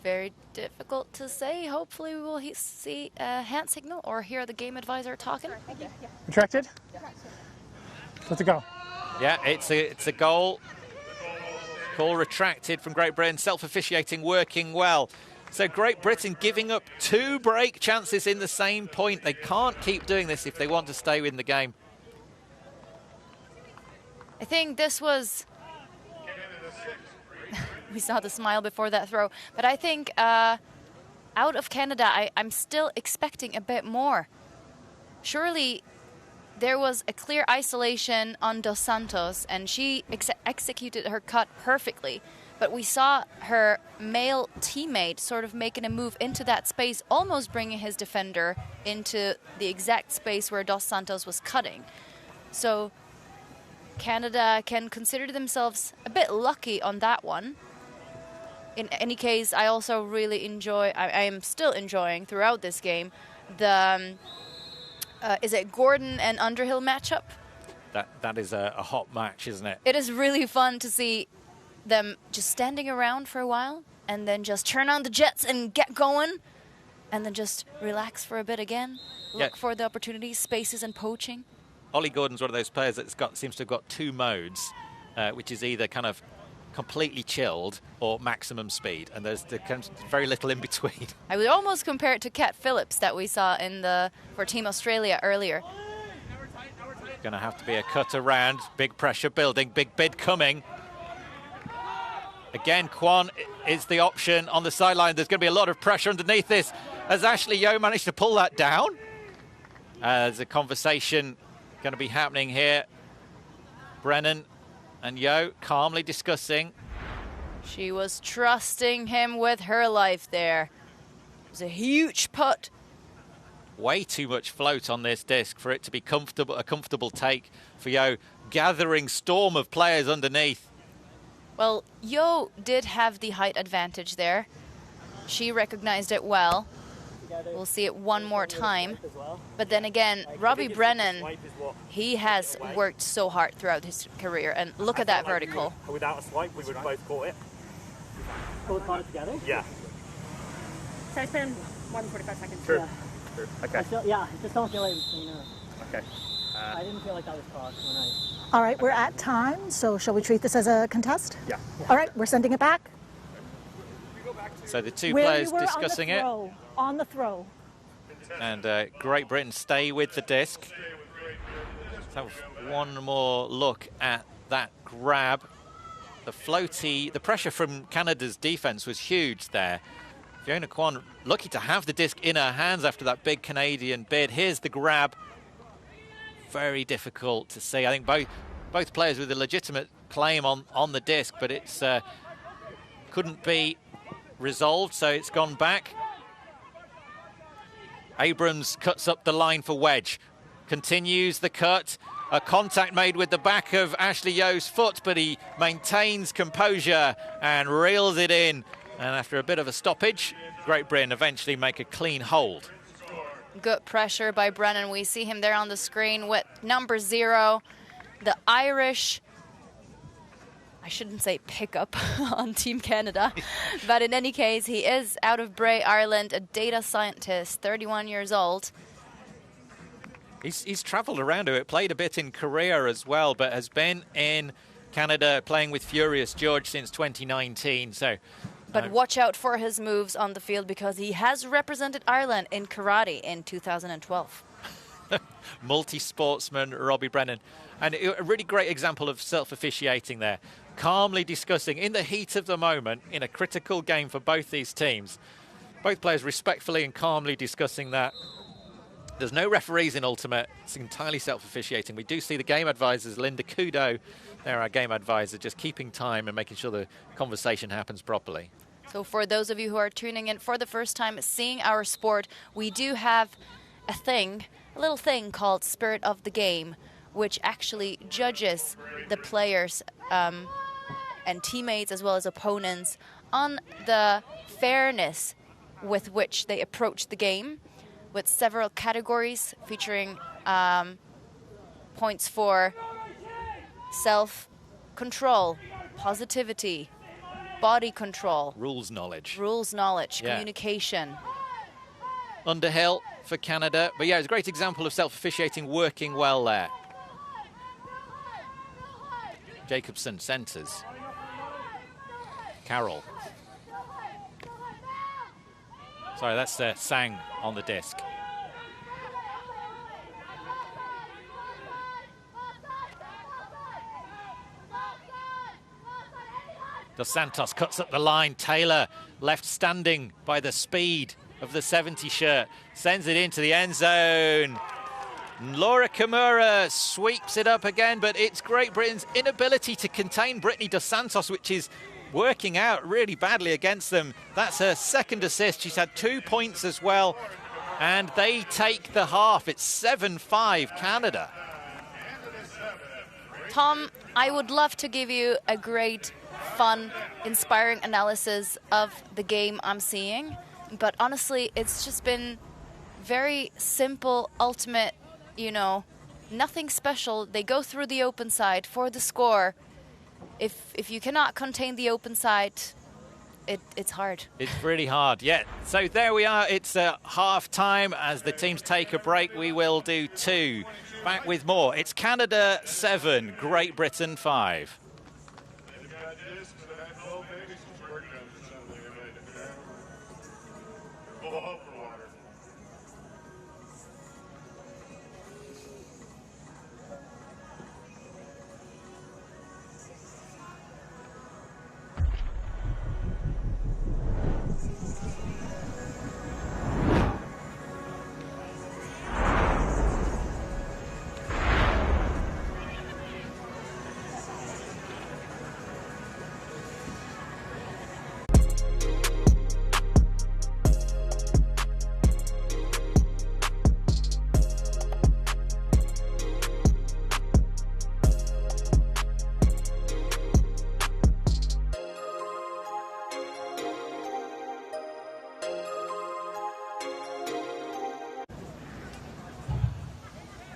Very difficult to say. Hopefully we will see a hand signal or hear the game advisor talking. Retracted? Let's go. Yeah, it's a goal. Call retracted from Great Britain. Self-officiating working well. So Great Britain giving up 2 break chances in the same point. They can't keep doing this if they want to stay in the game. I think this was... we saw the smile before that throw. But I think out of Canada, I'm still expecting a bit more. Surely there was a clear isolation on Dos Santos, and she executed her cut perfectly. But we saw her male teammate sort of making a move into that space, almost bringing his defender into the exact space where Dos Santos was cutting. So Canada can consider themselves a bit lucky on that one. In any case, I also really enjoy, I am still enjoying throughout this game, the, is it Gordon and Underhill matchup? That is a hot match, isn't it? It is really fun to see them just standing around for a while and then just turn on the jets and get going and then just relax for a bit again, look for the opportunities, spaces and poaching. Ollie Gordon's one of those players that seems to have got 2 modes, which is either kind of completely chilled or maximum speed, and there's very little in between. I would almost compare it to Kat Phillips that we saw for Team Australia earlier. Going to have to be a cut around, big pressure building, big bid coming. Again, Kwon is the option on the sideline. There's going to be a lot of pressure underneath this. Has Ashley Yeo managed to pull that down? There's a conversation going to be happening here. Brennan and Yeo calmly discussing. She was trusting him with her life there. It was a huge putt. Way too much float on this disc for it to be a comfortable take for Yeo. Gathering storm of players underneath. Well, Yeo did have the height advantage there. She recognized it well. We'll see it one more time. But then again, Robbie Brennan, he has worked so hard throughout his career. And look at that vertical. Without a swipe, we would have both caught it. Both caught it together? Yeah. So it's been more than 45 seconds. True. Yeah. True. Okay. I just don't feel like it was clean enough. Okay. I didn't feel like that was caught when I... All right, we're at time, so shall we treat this as a contest? Yeah. All right, we're sending it back. So the two Where players you were discussing it. On the throw. And Great Britain stay with the disc. Let's have one more look at that grab. The pressure from Canada's defense was huge there. Fiona Kwon lucky to have the disc in her hands after that big Canadian bid. Here's the grab. Very difficult to see. I think both players with a legitimate claim on the disc, but it's couldn't be resolved, so it's gone back. Abrams cuts up the line for wedge. Continues the cut. A contact made with the back of Ashley Yeo's foot, but he maintains composure and reels it in. And after a bit of a stoppage, Great Britain eventually make a clean hold. Good pressure by Brennan. We see him there on the screen with number 0, the Irish, I shouldn't say pickup on Team Canada, but in any case, he is out of Bray, Ireland, a data scientist, 31 years old. He's travelled around it, played a bit in Korea as well, but has been in Canada playing with Furious George since 2019. But watch out for his moves on the field because he has represented Ireland in karate in 2012. Multi-sportsman Robbie Brennan. And a really great example of self-officiating there. Calmly discussing in the heat of the moment, in a critical game for both these teams, both players respectfully and calmly discussing that. There's no referees in Ultimate. It's entirely self-officiating. We do see the game advisors, Linda Kudo, they're our game advisor, just keeping time and making sure the conversation happens properly. So for those of you who are tuning in for the first time, seeing our sport, we do have a little thing called Spirit of the Game, which actually judges the players and teammates as well as opponents on the fairness with which they approach the game, with several categories featuring points for self-control, positivity, body control. Rules knowledge. Yeah. Communication. Underhill for Canada. But yeah, it's a great example of self-officiating working well there. Jacobson centres. Carroll. Sorry, that's Sang on the disc. Dos Santos cuts up the line. Taylor left standing by the speed of the 70 shirt. Sends it into the end zone. Laura Kimura sweeps it up again, but it's Great Britain's inability to contain Brittany Dos Santos, which is working out really badly against them. That's her second assist. She's had 2 points as well, and they take the half. It's 7-5 Canada. Tom, I would love to give you a great, fun, inspiring analysis of the game I'm seeing, but honestly, it's just been very simple, ultimate, nothing special. They go through the open side for the score. If you cannot contain the open side, it's hard. It's really hard, yeah. So there we are. It's half time. As the teams take a break, we will do 2. Back with more. It's Canada 7, Great Britain 5.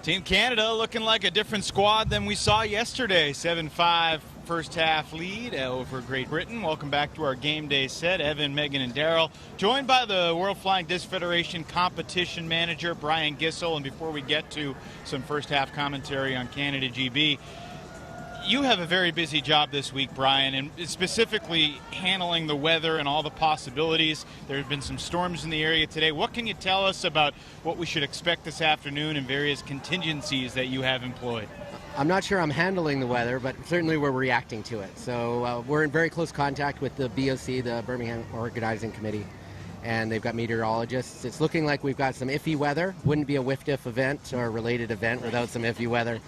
Team Canada looking like a different squad than we saw yesterday. 7-5 first half lead over Great Britain. Welcome back to our game day set. Evan, Megan, and Daryl, joined by the World Flying Disc Federation competition manager, Brian Gissel. And before we get to some first half commentary on Canada GB, you have a very busy job this week, Brian, and specifically handling the weather and all the possibilities. There have been some storms in the area today. What can you tell us about what we should expect this afternoon and various contingencies that you have employed? I'm not sure I'm handling the weather, but certainly we're reacting to it. So we're in very close contact with the BOC, the Birmingham Organizing Committee, and they've got meteorologists. It's looking like we've got some iffy weather. Wouldn't be a WIFDIF event or a related event without some iffy weather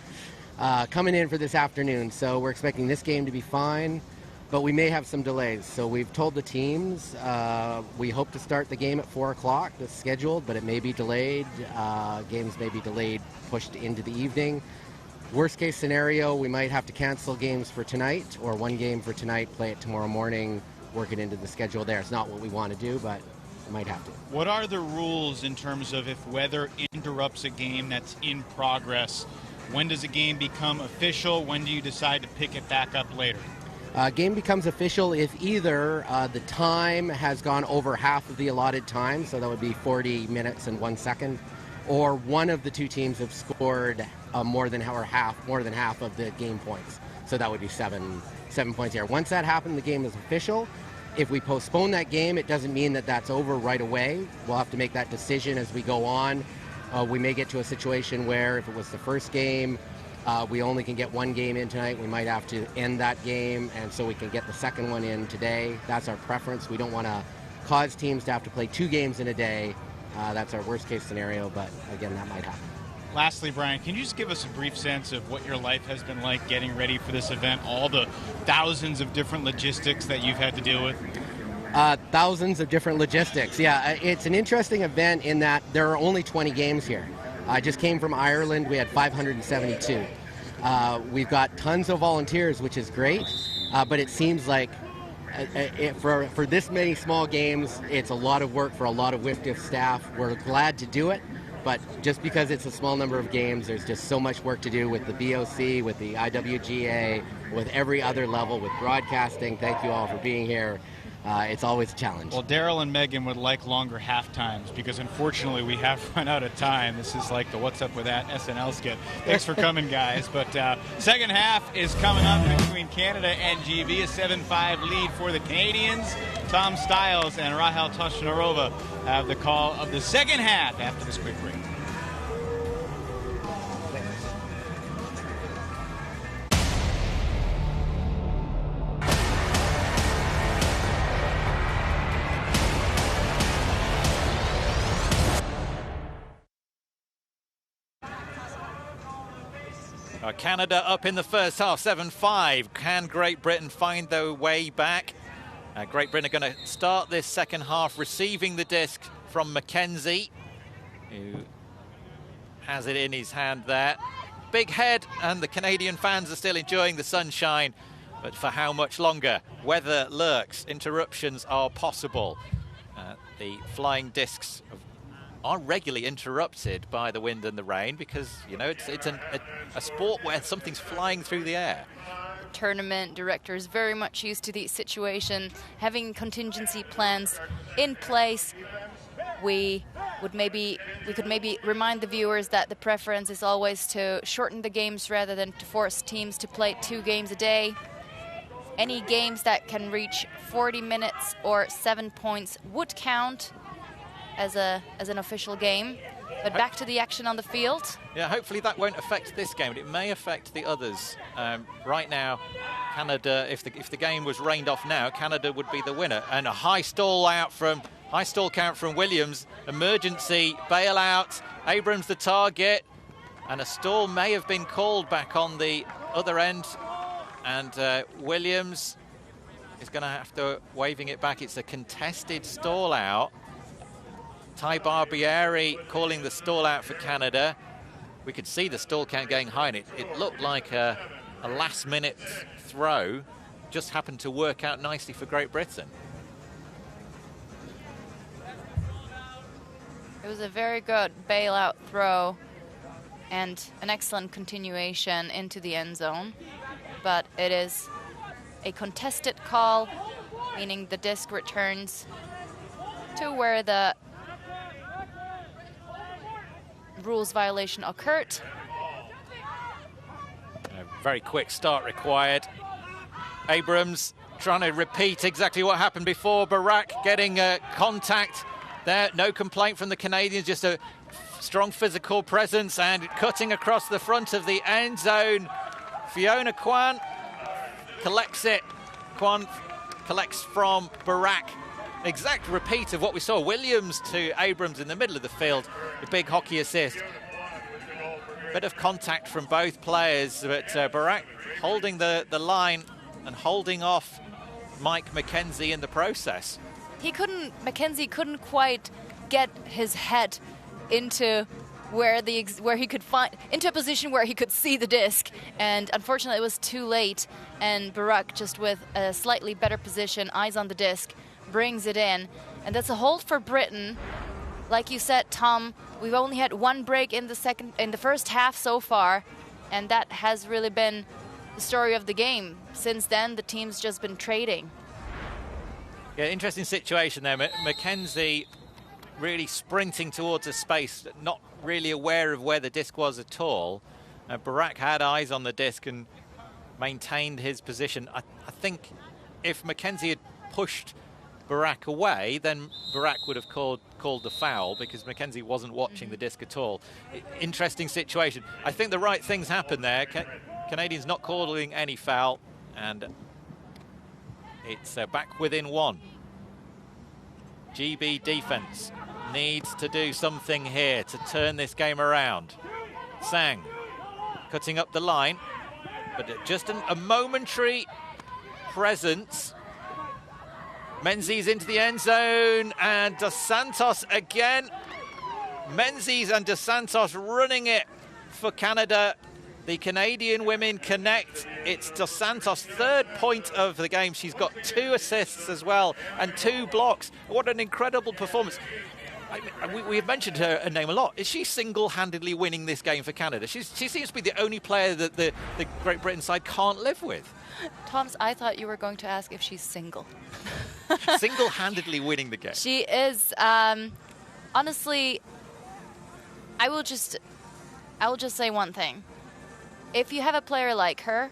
coming in for this afternoon. So we're expecting this game to be fine, but we may have some delays. So we've told the teams we hope to start the game at 4 o'clock. It's scheduled, but it may be delayed. Games may be delayed, pushed into the evening. Worst case scenario, we might have to cancel games for tonight, or one game for tonight, play it tomorrow morning, work it into the schedule there. It's not what we want to do, but we might have to. What are the rules in terms of if weather interrupts a game that's in progress? When does a game become official? When do you decide to pick it back up later? Game becomes official if either the time has gone over half of the allotted time, so that would be 40 minutes and 1 second, or one of the two teams have scored more than half of the game points. So that would be seven points here. Once that happened, the game is official. If we postpone that game, it doesn't mean that that's over right away. We'll have to make that decision as we go on. We may get to a situation where if it was the first game, we only can get one game in tonight. We might have to end that game, and so we can get the second one in today. That's our preference. We don't want to cause teams to have to play 2 games in a day. That's our worst case scenario, but again, that might happen. Lastly, Brian, can you just give us a brief sense of what your life has been like getting ready for this event, all the thousands of different logistics that you've had to deal with? Thousands of different logistics. Yeah, it's an interesting event in that there are only 20 games here. I just came from Ireland. We had 572. We've got tons of volunteers, which is great, but it seems like for this many small games, it's a lot of work for a lot of WIFDIF staff. We're glad to do it, but just because it's a small number of games, there's just so much work to do with the BOC, with the IWGA, with every other level, with broadcasting. Thank you all for being here. It's always a challenge. Well, Daryl and Megan would like longer half times because unfortunately we have run out of time. This is like the What's Up With That SNL skit. Thanks for coming, guys. But second half is coming up between Canada and GB. A 7-5 lead for the Canadians. Tom Stiles and Rahel Toshnarova have the call of the second half after this quick break. Canada up in the first half, 7-5. Can Great Britain find their way back? Great Britain are going to start this second half receiving the disc from Mackenzie, who has it in his hand there. Big head, and the Canadian fans are still enjoying the sunshine, but for how much longer? Weather lurks, interruptions are possible. The flying discs are regularly interrupted by the wind and the rain because, you know, it's a sport where something's flying through the air. Tournament directors very much used to the situation, having contingency plans in place. We could maybe remind the viewers that the preference is always to shorten the games rather than to force teams to play 2 games a day. Any games that can reach 40 minutes or 7 points would count as an official game. But back to the action on the field. Yeah, hopefully that won't affect this game, but it may affect the others. Right now, Canada, if the game was rained off now, Canada would be the winner. And a high stall count from Williams. Emergency bailout. Abrams the target, and a stall may have been called back on the other end. And Williams is going to have to waving it back. It's a contested stall out. Ty Barbieri calling the stall out for Canada. We could see the stall count going high, and it looked like a last-minute throw. Just happened to work out nicely for Great Britain. It was a very good bailout throw. and an excellent continuation into the end zone. But it is a contested call, meaning the disc returns to where the rules violation occurred. A very quick start required. Abrams trying to repeat exactly what happened before. Barak getting contact there. No complaint from the Canadians, just a strong physical presence and cutting across the front of the end zone. Fiona Kwan collects it. Kwan collects from Barak. Exact repeat of what we saw. Williams to Abrams in the middle of the field. A big hockey assist. Bit of contact from both players, but Barak holding the line and holding off Mike McKenzie in the process. McKenzie couldn't quite get his head into where he could into a position where he could see the disc, and unfortunately it was too late, and Barak, just with a slightly better position, eyes on the disc, brings it in, and that's a hold for Britain. Like you said, Tom, we've only had one break in the first half so far, and that has really been the story of the game. Since then, the team's just been trading. Yeah, interesting situation there. McKenzie really sprinting towards a space, not really aware of where the disc was at all. Barak had eyes on the disc and maintained his position. I think if McKenzie had pushed Barak away, then Barak would have called the foul, because McKenzie wasn't watching the disc at all. Interesting situation. I think the right things happened there. Canadians not calling any foul, and it's back within one. GB defense needs to do something here to turn this game around. Sang cutting up the line, but just a momentary presence. Menzies into the end zone, and Dos Santos again. Menzies and Dos Santos running it for Canada. The Canadian women connect. It's Dos Santos' third point of the game. She's got 2 assists as well and 2 blocks. What an incredible performance. We've mentioned her name a lot. Is she single-handedly winning this game for Canada? She seems to be the only player that the Great Britain side can't live with. Thomas, I thought you were going to ask if she's single. Single-handedly winning the game. She is. Honestly, I will just say one thing. If you have a player like her,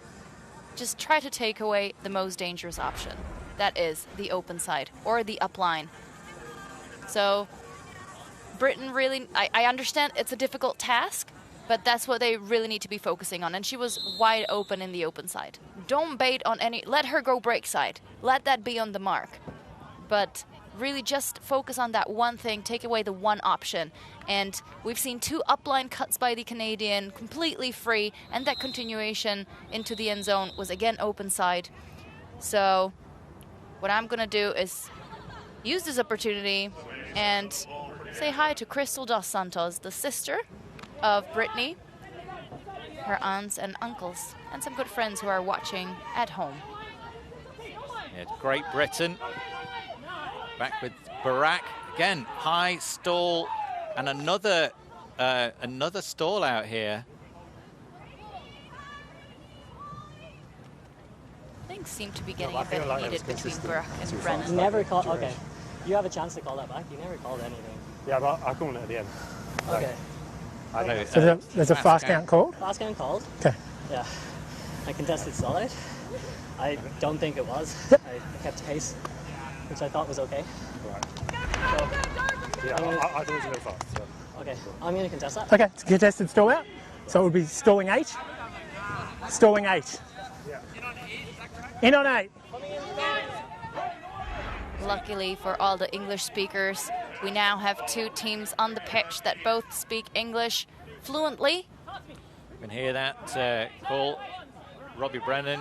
just try to take away the most dangerous option. That is the open side or the up line. So Britain really, I understand it's a difficult task, but that's what they really need to be focusing on. And she was wide open in the open side. Don't bait on let her go break side. Let that be on the mark. But really just focus on that one thing, take away the one option. And we've seen 2 upline cuts by the Canadian, completely free, and that continuation into the end zone was again open side. So what I'm going to do is use this opportunity and say hi to Crystal Dos Santos, the sister of Brittany, her aunts and uncles, and some good friends who are watching at home. Yeah, Great Britain back with Barak again. High stall and another stall out here. Things seem to be getting a bit heated between Barak and Brennan. Never call. Okay, you have a chance to call that back. You never called anything. Yeah, but I called it at the end. Okay. So there's a fast count called? Fast count called? Okay. Yeah. I contested solid. I don't think it was. I kept pace, which I thought was okay. Right. So, yeah, I thought it was a little fast. So. Okay, I'm going to contest that. Okay, it's contested stall out. So it would be stalling 8. Stalling 8. Yeah. In on 8. Luckily for all the English speakers, we now have 2 teams on the pitch that both speak English fluently. You can hear that call. Robbie Brennan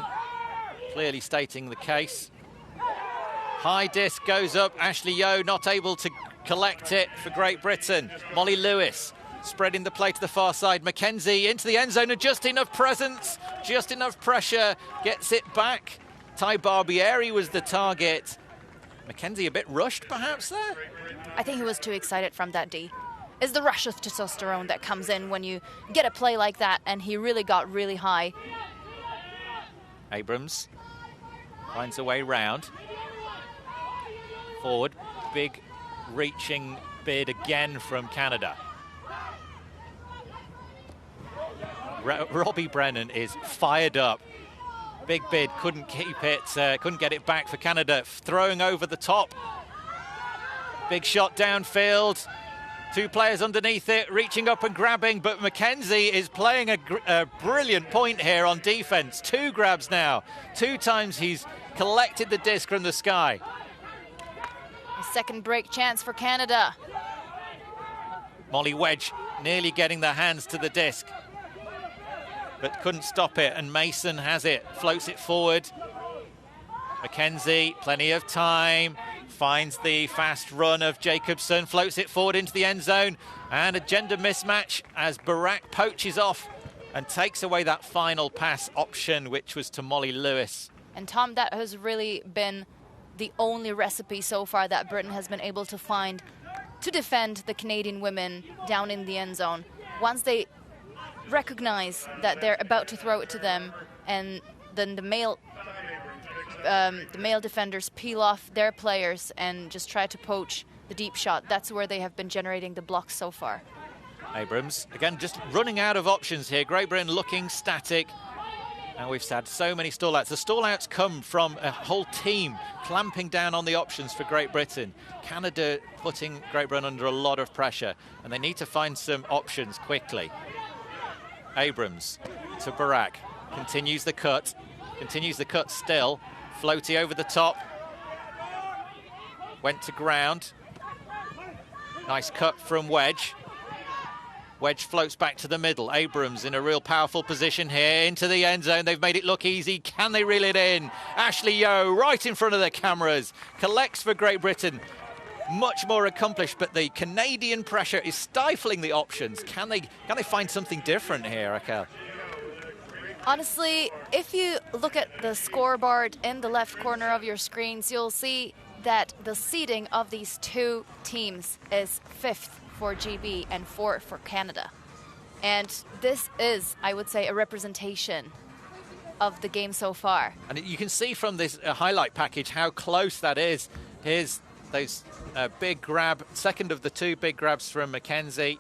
clearly stating the case. High disc goes up. Ashley Yeo not able to collect it for Great Britain. Molly Lewis spreading the play to the far side. McKenzie into the end zone, and just enough presence, just enough pressure, gets it back. Ty Barbieri was the target. McKenzie a bit rushed perhaps there? I think he was too excited from that D. is the rush of testosterone that comes in when you get a play like that, and he really got really high. Abrams finds a way round. Forward, big reaching bid again from Canada. Robbie Brennan is fired up. Big bid, couldn't keep it, couldn't get it back for Canada. Throwing over the top. Big shot downfield. 2 players underneath it, reaching up and grabbing, but McKenzie is playing a brilliant point here on defense. 2 grabs now. 2 times he's collected the disc from the sky. A second break chance for Canada. Molly Wedge nearly getting their hands to the disc, but couldn't stop it, and Mason has it, floats it forward. McKenzie, plenty of time, finds the fast run of Jacobson, floats it forward into the end zone, and a gender mismatch as Barak poaches off and takes away that final pass option, which was to Molly Lewis. And Tom, that has really been the only recipe so far that Britain has been able to find to defend the Canadian women down in the end zone. Once they recognize that they're about to throw it to them, and then the male defenders peel off their players and just try to poach the deep shot. That's where they have been generating the blocks so far. Abrams, again, just running out of options here. Great Britain looking static. And we've had so many stallouts. The stallouts come from a whole team clamping down on the options for Great Britain. Canada putting Great Britain under a lot of pressure, and they need to find some options quickly. Abrams to Barak, continues the cut still. Floaty over the top. Went to ground. Nice cut from Wedge. Wedge floats back to the middle. Abrams in a real powerful position here into the end zone. They've made it look easy. Can they reel it in? Ashley Yeo right in front of the cameras. Collects for Great Britain. Much more accomplished, but the Canadian pressure is stifling the options. Can they find something different here, Raquel? Honestly, if you look at the scoreboard in the left corner of your screens, you'll see that the seeding of these 2 teams is 5th for GB and 4th for Canada. And this is, I would say, a representation of the game so far. And you can see from this highlight package how close that is. Here's those big grab, second of the 2 big grabs from McKenzie.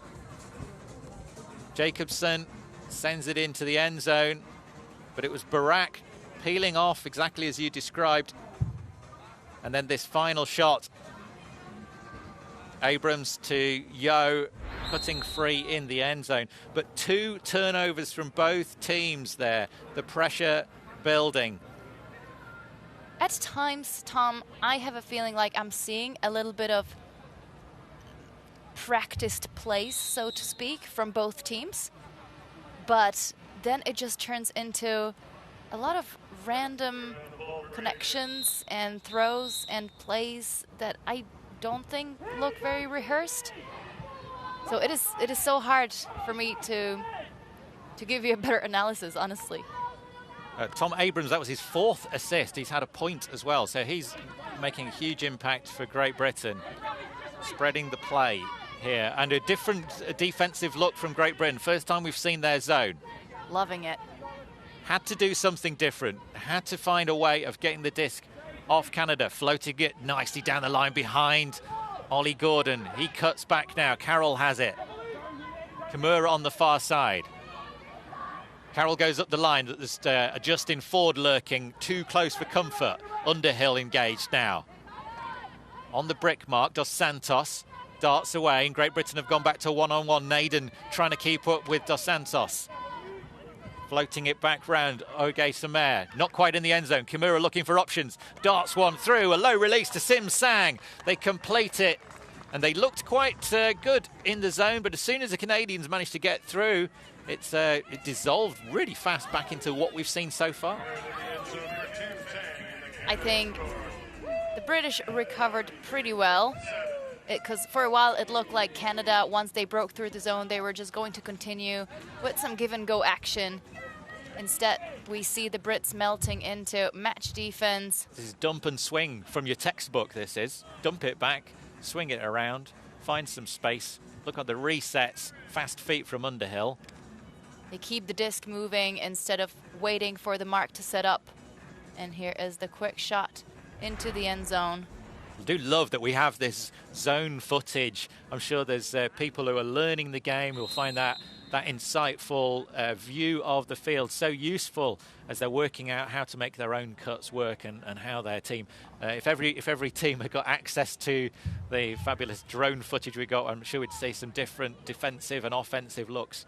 Jacobson sends it into the end zone, but it was Barak peeling off exactly as you described. And then this final shot. Abrams to Yeo, cutting free in the end zone. But 2 turnovers from both teams there. The pressure building. At times, Tom, I have a feeling like I'm seeing a little bit of practiced plays, so to speak, from both teams. But then it just turns into a lot of random connections and throws and plays that I don't think look very rehearsed. So it is so hard for me to give you a better analysis, honestly. Tom Abrams, that was his 4th assist. He's had a point as well, so he's making a huge impact for Great Britain. Spreading the play here, and a different defensive look from Great Britain. First time we've seen their zone. Loving it. Had to do something different. Had to find a way of getting the disc off Canada. Floating it nicely down the line behind Ollie Gordon. He cuts back now. Carroll has it. Kimura on the far side. Carroll goes up the line. There's a Justin Ford lurking, too close for comfort. Underhill engaged now. On the brick mark, Dos Santos darts away, and Great Britain have gone back to one-on-one. Naden trying to keep up with Dos Santos. Floating it back round, Oge Samer. Not quite in the end zone. Kimura looking for options. Darts one through. A low release to Sim Sang. They complete it. And they looked quite good in the zone, but as soon as the Canadians managed to get through, it dissolved really fast back into what we've seen so far. I think the British recovered pretty well, because for a while it looked like Canada, once they broke through the zone, they were just going to continue with some give-and-go action. Instead, we see the Brits melting into match defense. This is dump and swing from your textbook, this is. Dump it back, swing it around, find some space, look at the resets, fast feet from Underhill. They keep the disc moving instead of waiting for the mark to set up. And here is the quick shot into the end zone. I do love that we have this zone footage. I'm sure there's people who are learning the game who will find that insightful view of the field so useful as they're working out how to make their own cuts work and how their team. If every team had got access to the fabulous drone footage we got, I'm sure we'd see some different defensive and offensive looks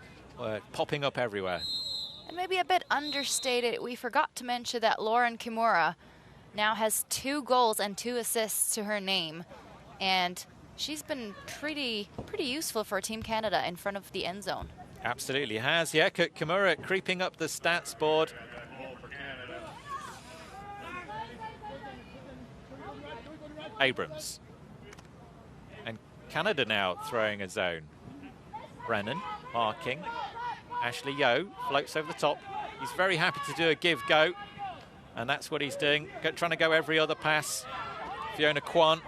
popping up everywhere. And maybe a bit understated, we forgot to mention that Lauren Kimura now has 2 goals and 2 assists to her name, and she's been pretty useful for Team Canada in front of the end zone. Absolutely has, yeah. Kimura creeping up the stats board. Abrams. And Canada now throwing a zone. Brennan marking. Ashley Yeo floats over the top. He's very happy to do a give-go, and that's what he's doing, trying to go every other pass. Fiona Kwan.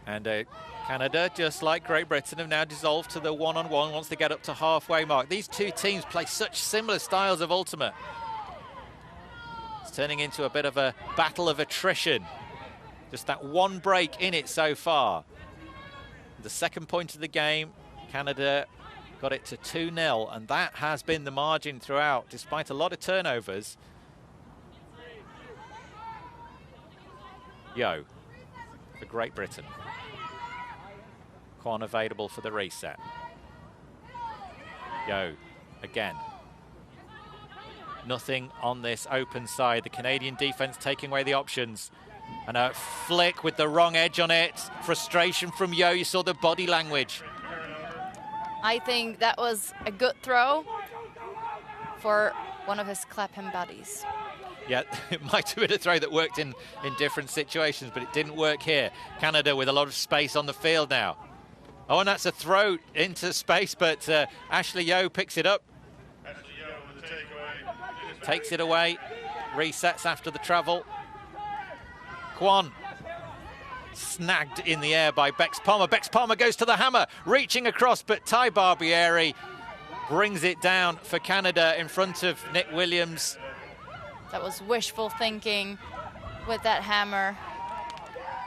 And Canada, just like Great Britain, have now dissolved to the one-on-one once they get up to halfway mark. These two teams play such similar styles of ultimate. It's turning into a bit of a battle of attrition. Just that one break in it so far. The second point of the game, Canada got it to 2-0, and that has been the margin throughout, despite a lot of turnovers. Yeo for Great Britain. Kwan available for the reset. Yeo again. Nothing on this open side. The Canadian defense taking away the options. And a flick with the wrong edge on it. Frustration from Yeo. You saw the body language. I think that was a good throw for one of his Clapham buddies. Yeah, it might have been a throw that worked in different situations, but it didn't work here. Canada with a lot of space on the field now. Oh, and that's a throw into space, but Ashley Yeo picks it up. Takes it away. Resets after the travel. Kwan snagged in the air by Bex Palmer. Bex Palmer goes to the hammer, reaching across, but Ty Barbieri brings it down for Canada in front of Nick Williams. That was wishful thinking with that hammer.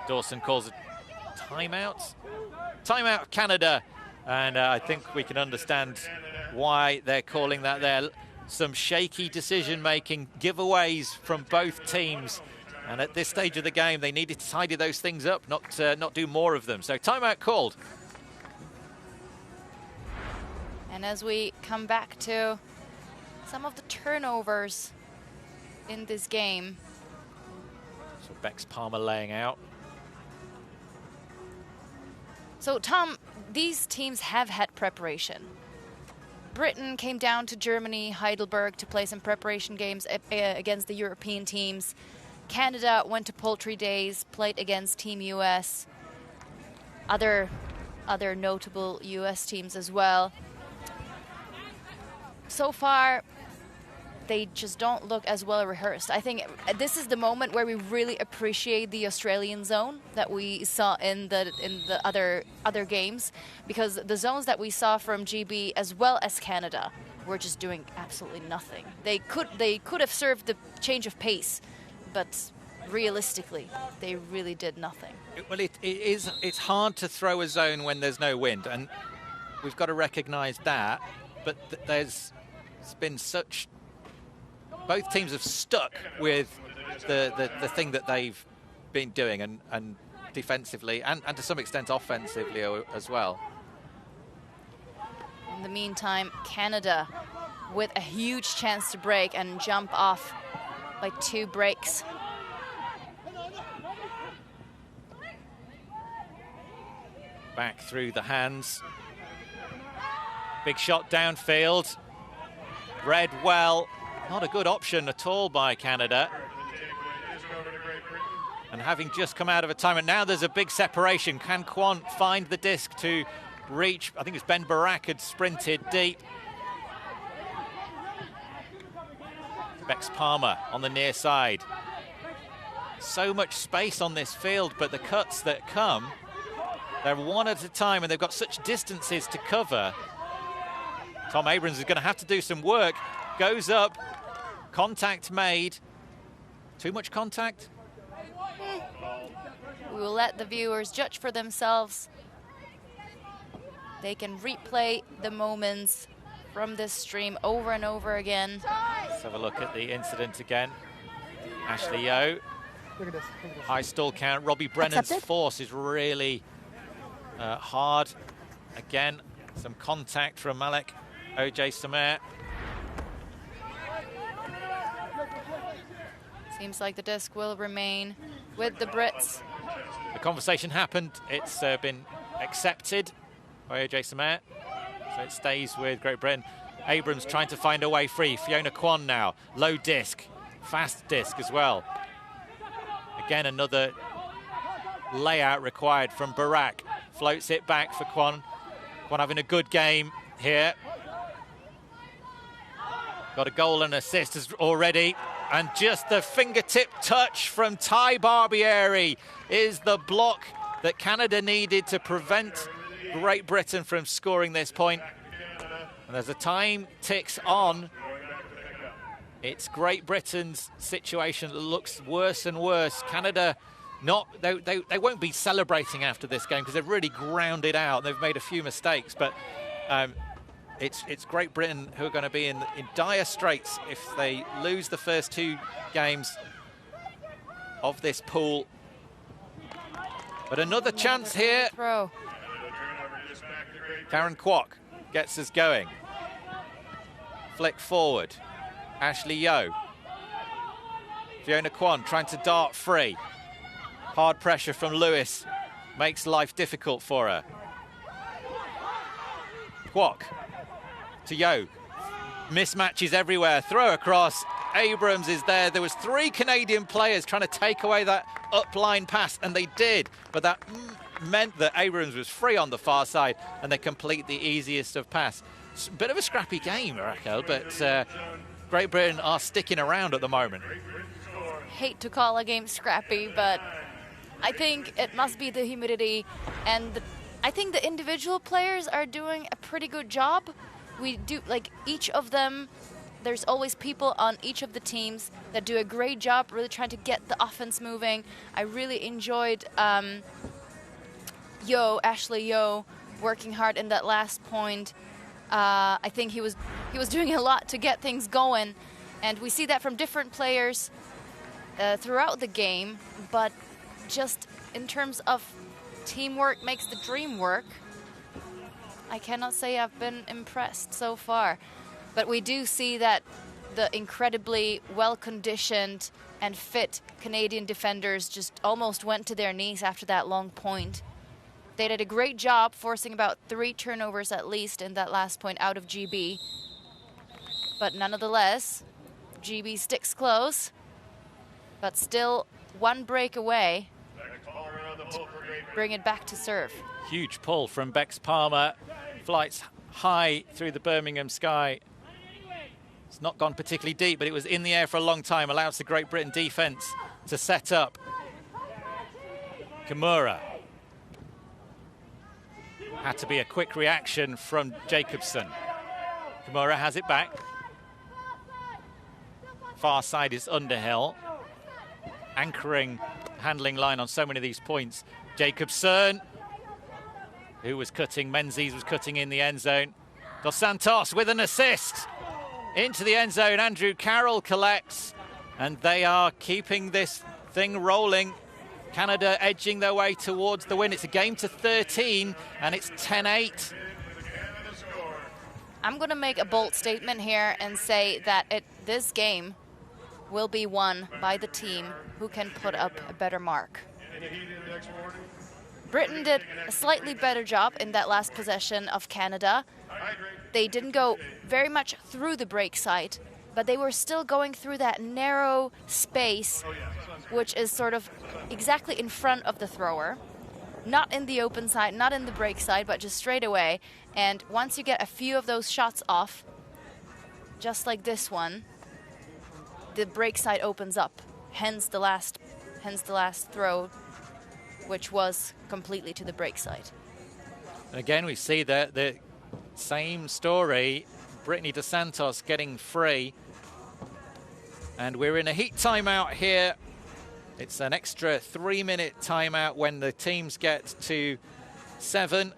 Dawson calls a timeout. Timeout Canada, and I think we can understand why they're calling that there. Some shaky decision-making, giveaways from both teams. And at this stage of the game, they needed to tidy those things up, not do more of them. So timeout called. And as we come back to some of the turnovers in this game. So Bex Palmer laying out. So Tom, these teams have had preparation. Britain came down to Germany, Heidelberg, to play some preparation games against the European teams. Canada went to Poultry Days, played against Team US, other notable US teams as well. So far, they just don't look as well rehearsed. I think this is the moment where we really appreciate the Australian zone that we saw in the other games, because the zones that we saw from GB as well as Canada were just doing absolutely nothing. They could have served the change of pace, but realistically, they really did nothing. Well, it's hard to throw a zone when there's no wind, and we've got to recognise that. But there's been such. Both teams have stuck with the thing that they've been doing, and defensively, and to some extent offensively as well. In the meantime, Canada with a huge chance to break and jump off by 2 breaks. Back through the hands. Big shot downfield. Read well. Not a good option at all by Canada. And having just come out of a timeout, now there's a big separation. Can Kwan find the disc to reach? I think it's Ben Barak had sprinted deep. Bex Palmer on the near side. So much space on this field, but the cuts that come, They're one at a time, and they've got such distances to cover. Tom Abrams is going to have to do some work. Goes up, contact made. Too much contact? We will let the viewers judge for themselves. They can replay the moments from this stream over and over again. Let's have a look at the incident again. Ashley Yo. Look at this. High stall count. Robbie Brennan's force is really hard. Again, some contact from Malek Ojai-Samer. Seems like the disc will remain with the Brits. The conversation happened. It's been accepted by Ojai-Samer. So it stays with Great Britain. Abrams trying to find a way free. Fiona Kwan now. Low disc. Fast disc as well. Again, another layout required from Barak. Floats it back for Kwan. Kwan having a good game here. Got a goal and assist already. And just the fingertip touch from Ty Barbieri is the block that Canada needed to prevent Great Britain from scoring this point. And as the time ticks on, it's Great Britain's situation that looks worse and worse. Canada, they won't be celebrating after this game because they've really ground it out. They've made a few mistakes, but it's Great Britain who are going to be in dire straits if they lose the first two games of this pool. But another chance here. Throw. Karen Kwok gets us going. Flick forward. Ashley Yo. Fiona Kwan trying to dart free. Hard pressure from Lewis makes life difficult for her. Kwok to Yo. Mismatches everywhere. Throw across. Abrams is there. There was 3 Canadian players trying to take away that upline pass, and they did. But that meant that Abrams was free on the far side, and they complete the easiest of pass. It's a bit of a scrappy game, Raquel, but Great Britain are sticking around at the moment. Hate to call a game scrappy, but I think it must be the humidity, and I think the individual players are doing a pretty good job. We do, like, each of them, there's always people on each of the teams that do a great job really trying to get the offense moving. I really enjoyed Ashley Yo, working hard in that last point. I think he was doing a lot to get things going, and we see that from different players throughout the game, but just in terms of teamwork makes the dream work, I cannot say I've been impressed so far. But we do see that the incredibly well-conditioned and fit Canadian defenders just almost went to their knees after that long point. They did a great job forcing about 3 turnovers at least in that last point out of GB. But nonetheless, GB sticks close, but still 1 break away to bring it back to serve. Huge pull from Bex Palmer. Flights high through the Birmingham sky. It's not gone particularly deep, but it was in the air for a long time. Allows the Great Britain defence to set up. Kimura. Had to be a quick reaction from Jacobson. Kimura has it back. Far side is Underhill. Anchoring handling line on so many of these points. Jacobson, who was cutting. Menzies was cutting in the end zone. Dos Santos with an assist. Into the end zone, Andrew Carroll collects. And they are keeping this thing rolling. Canada edging their way towards the win. It's a game to 13, and it's 10-8. I'm going to make a bold statement here and say that this game will be won by the team who can put up a better mark. Britain did a slightly better job in that last possession of Canada. They didn't go very much through the break side, but they were still going through that narrow space, which is sort of exactly in front of the thrower. Not in the open side, not in the break side, but just straight away. And once you get a few of those shots off, just like this one, the break side opens up. Hence the last throw which was completely to the break side. And again, we see the same story. Brittany DeSantos getting free. And we're in a heat timeout here. It's an extra 3-minute timeout when the teams get to 7.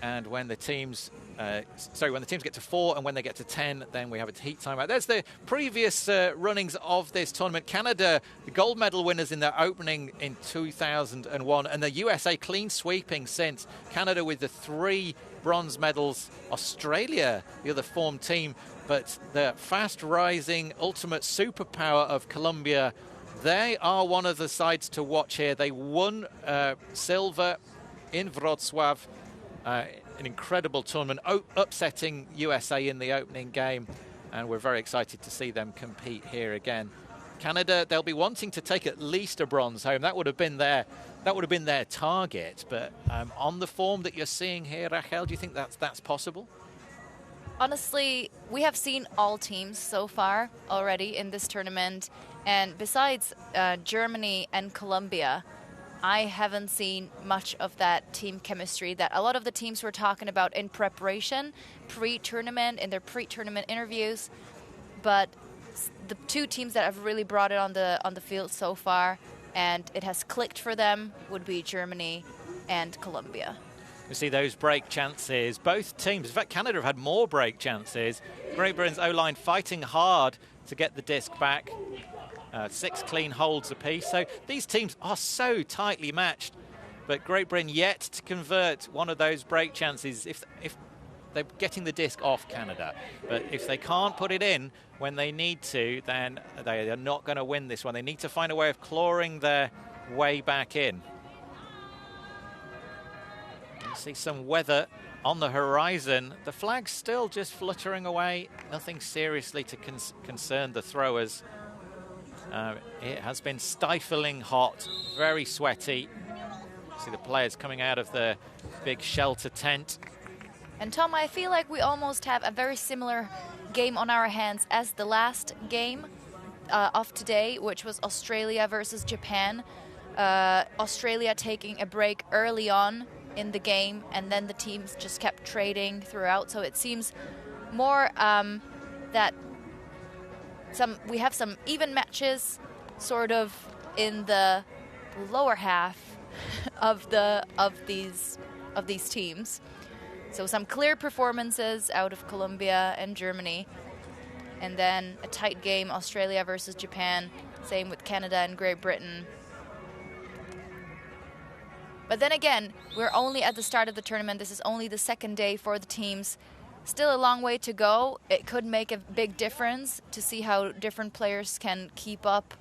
And when the teams, when the teams get to 4 and when they get to 10, then we have a heat timeout. There's the previous runnings of this tournament. Canada, the gold medal winners in their opening in 2001, and the USA clean sweeping since. Canada with the 3 bronze medals. Australia, the other form team, but the fast-rising ultimate superpower of Colombia, they are one of the sides to watch here. They won silver in Wrocław. An incredible tournament, upsetting USA in the opening game, and we're very excited to see them compete here again. Canada, they'll be wanting to take at least a bronze home. That would have been their target. But on the form that you're seeing here, Rachel, do you think that's possible? Honestly, we have seen all teams so far already in this tournament, and besides Germany and Colombia, I haven't seen much of that team chemistry that a lot of the teams were talking about in preparation, pre-tournament, in their pre-tournament interviews. But the 2 teams that have really brought it on the field so far, and it has clicked for them, would be Germany and Colombia. You see those break chances. Both teams, in fact, Canada have had more break chances. Great Britain's O-line fighting hard to get the disc back. 6 clean holds apiece. So these teams are so tightly matched. But Great Britain yet to convert one of those break chances if they're getting the disc off Canada. But if they can't put it in when they need to, then they are not going to win this one. They need to find a way of clawing their way back in. You see some weather on the horizon. The flag's still just fluttering away. Nothing seriously to concern the throwers. It has been stifling hot, very sweaty. See the players coming out of the big shelter tent. And Tom, I feel like we almost have a very similar game on our hands as the last game of today, which was Australia versus Japan. Australia taking a break early on in the game, and then the teams just kept trading throughout. So it seems more that we have some even matches sort of in the lower half of these teams. So some clear performances out of Colombia and Germany, and then a tight game, Australia versus Japan, same with Canada and Great Britain. But then again, we're only at the start of the tournament. This is only the 2nd day for the teams. Still a long way to go. It could make a big difference to see how different players can keep up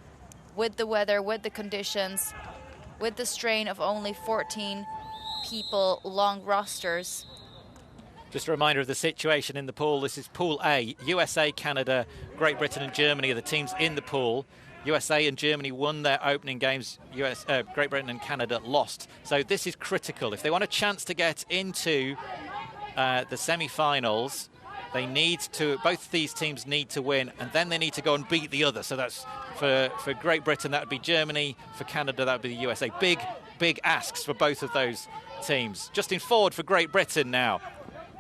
with the weather, with the conditions, with the strain of only 14 people, long rosters. Just a reminder of the situation in the pool. This is Pool A. USA, Canada, Great Britain and Germany are the teams in the pool. USA and Germany won their opening games. Great Britain and Canada lost. So this is critical. If they want a chance to get into the semi-finals, they need to, both these teams need to win, and then they need to go and beat the other. So that's for Great Britain, that would be Germany. For Canada, that would be the USA. Big asks for both of those teams. Justin Ford for Great Britain now,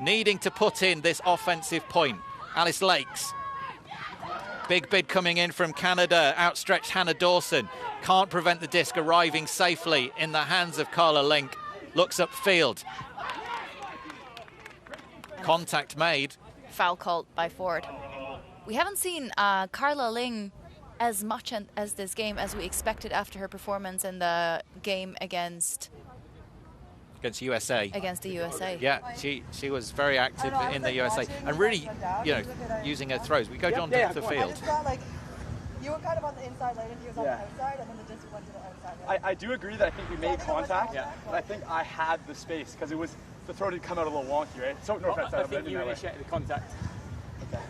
needing to put in this offensive point. Alice Lakes. Big bid coming in from Canada. Outstretched Hannah Dawson. Can't prevent the disc arriving safely in the hands of Carla Link. Looks upfield. Contact made. Foul called by Ford. We haven't seen Carla Ling as much as this game as we expected after her performance in the game against USA. Against the USA. Yeah, she was very active in the USA and really, using her throws. We go down to the field. You were kind of on the inside lane and he was on the outside, and then the disc went to the outside. I do agree that I think we made contact, but I think I had the space because the throw did come out a little wonky, right? So no offense, I think you initiated the contact. Okay.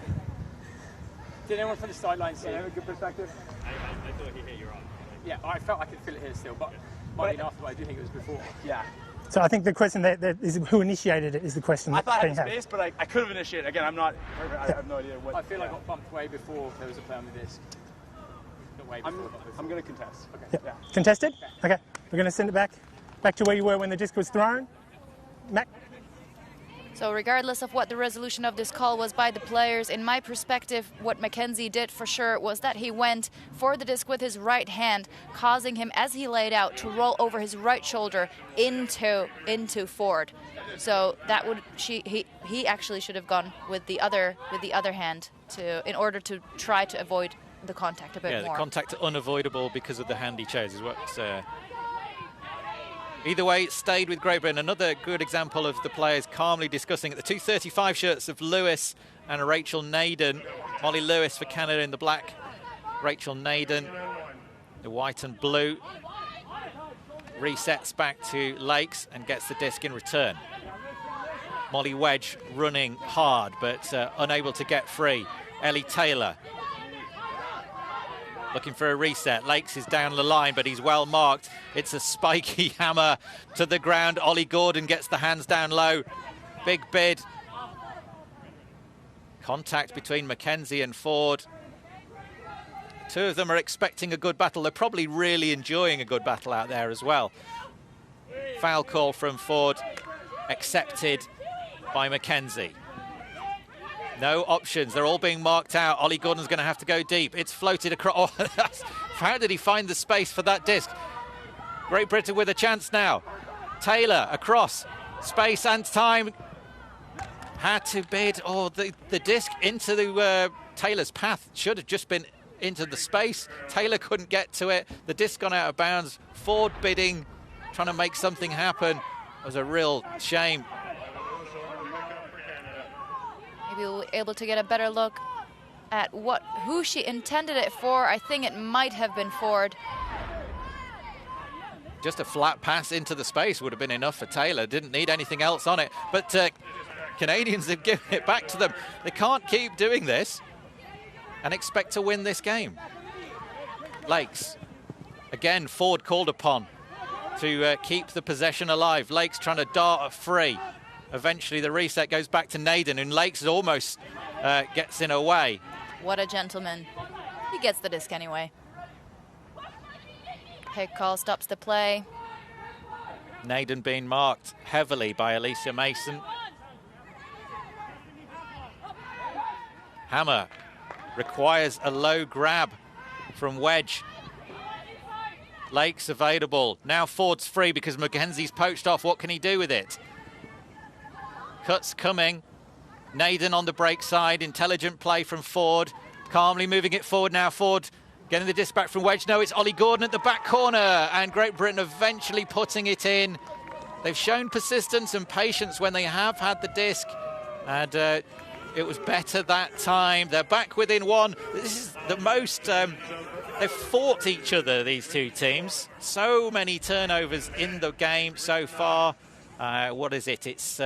Did anyone from the sideline see? I have a good perspective. I thought he hit your arm. Yeah, I felt I could feel it here still, but might have been after, but I do think it was before. Yeah. So I think the question that is who initiated it is the question. I thought I had space, but I could have initiated. Again, I'm not. I have no idea what. I feel I got bumped way before there was a play on the disc. Not way before. I'm going to contest. Okay. Yeah. Contested? Okay. We're going to send it back. Back to where you were when the disc was thrown. Mac? So regardless of what the resolution of this call was by the players, in my perspective, what Mackenzie did for sure was that he went for the disc with his right hand, causing him, as he laid out, to roll over his right shoulder into Ford. So that would he actually should have gone with the other hand in order to try to avoid the contact a bit more. Yeah, the contact unavoidable because of the hand he chose is what. Either way, it stayed with Great Britain. Another good example of the players calmly discussing it. The 235 shirts of Lewis and Rachel Naden. Molly Lewis for Canada in the black. Rachel Naden, the white and blue. Resets back to Lakes and gets the disc in return. Molly Wedge running hard, but unable to get free. Ellie Taylor looking for a reset. Lakes is down the line, but he's well marked. It's a spiky hammer to the ground. Ollie Gordon gets the hands down low. Big bid. Contact between Mackenzie and Ford. Two of them are expecting a good battle. They're probably really enjoying a good battle out there as well. Foul call from Ford, accepted by Mackenzie. No options. They're all being marked out. Ollie Gordon's going to have to go deep. It's floated across. Oh, how did he find the space for that disc? Great Britain with a chance now. Taylor across. Space and time. Had to bid. Oh, the disc into the Taylor's path should have just been into the space. Taylor couldn't get to it. The disc gone out of bounds. Ford bidding, trying to make something happen. It was a real shame. Maybe we'll be able to get a better look at who she intended it for. I think it might have been Ford. Just a flat pass into the space would have been enough for Taylor. Didn't need anything else on it. But Canadians have given it back to them. They can't keep doing this and expect to win this game. Lakes. Again, Ford called upon to keep the possession alive. Lakes trying to dart free. Eventually the reset goes back to Naden, and Lakes almost gets in her way. What a gentleman. He gets the disc anyway. Pick call stops the play. Naden being marked heavily by Alicia Mason. Hammer requires a low grab from Wedge. Lakes available. Now Ford's free because Mackenzie's poached off. What can he do with it? Cuts coming. Naden on the break side. Intelligent play from Ford. Calmly moving it forward now. Ford getting the disc back from Wedge. No, it's Ollie Gordon at the back corner. And Great Britain eventually putting it in. They've shown persistence and patience when they have had the disc. And it was better that time. They're back within one. This is the most... they've fought each other, these two teams. So many turnovers in the game so far. What is it? It's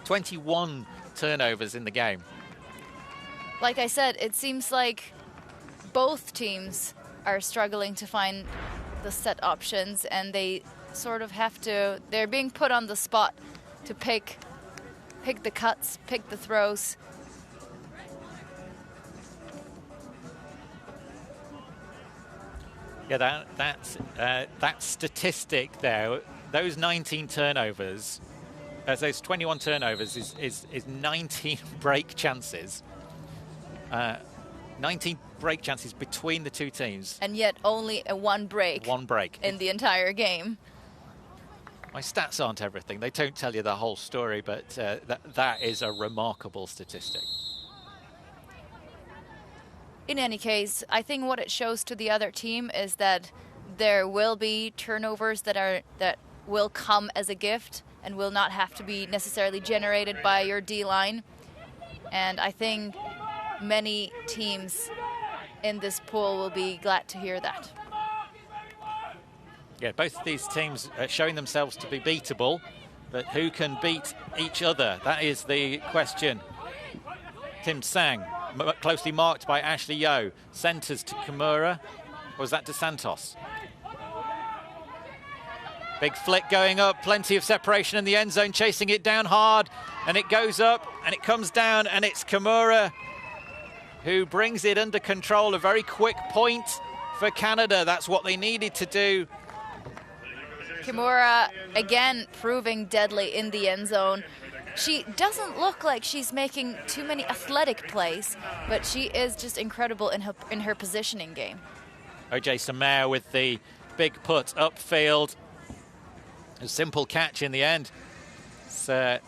21 turnovers in the game. Like I said, it seems like both teams are struggling to find the set options, and they sort of have to, they're being put on the spot to pick the cuts, pick the throws. Yeah, that statistic there, those 19 turnovers, those 21 turnovers is 19 break chances. 19 break chances between the two teams. And yet only one break. One break. In the entire game. My stats aren't everything. They don't tell you the whole story, but that is a remarkable statistic. In any case, I think what it shows to the other team is that there will be turnovers that will come as a gift and will not have to be necessarily generated by your D-line. And I think many teams in this pool will be glad to hear that. Yeah, both of these teams are showing themselves to be beatable, but who can beat each other? That is the question. Tim Sang, closely marked by Ashley Yeo, centres to Kimura. Or was that to Santos? Big flick going up, plenty of separation in the end zone, chasing it down hard, and it goes up and it comes down, and it's Kimura who brings it under control. A very quick point for Canada. That's what they needed to do. Kimura again proving deadly in the end zone. She doesn't look like she's making too many athletic plays, but she is just incredible in her positioning game. OJ Samare with the big put upfield. A simple catch in the end. So,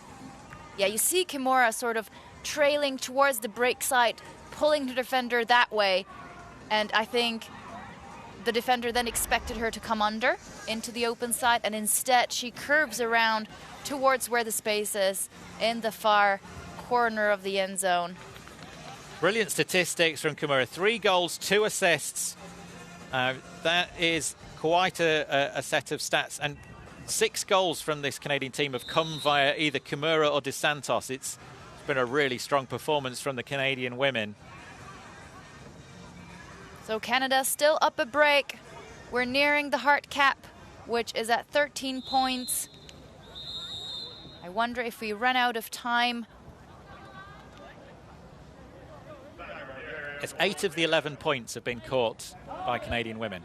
yeah, you see Kimura sort of trailing towards the break side, pulling the defender that way, and I think the defender then expected her to come under into the open side, and instead she curves around towards where the space is in the far corner of the end zone. Brilliant statistics from Kimura. 3 goals, 2 assists. That is quite a set of stats. And 6 goals from this Canadian team have come via either Kimura or Dos Santos. It's been a really strong performance from the Canadian women. So Canada still up a break. We're nearing the hard cap, which is at 13 points. I wonder if we run out of time. It's 8 of the 11 points have been caught by Canadian women.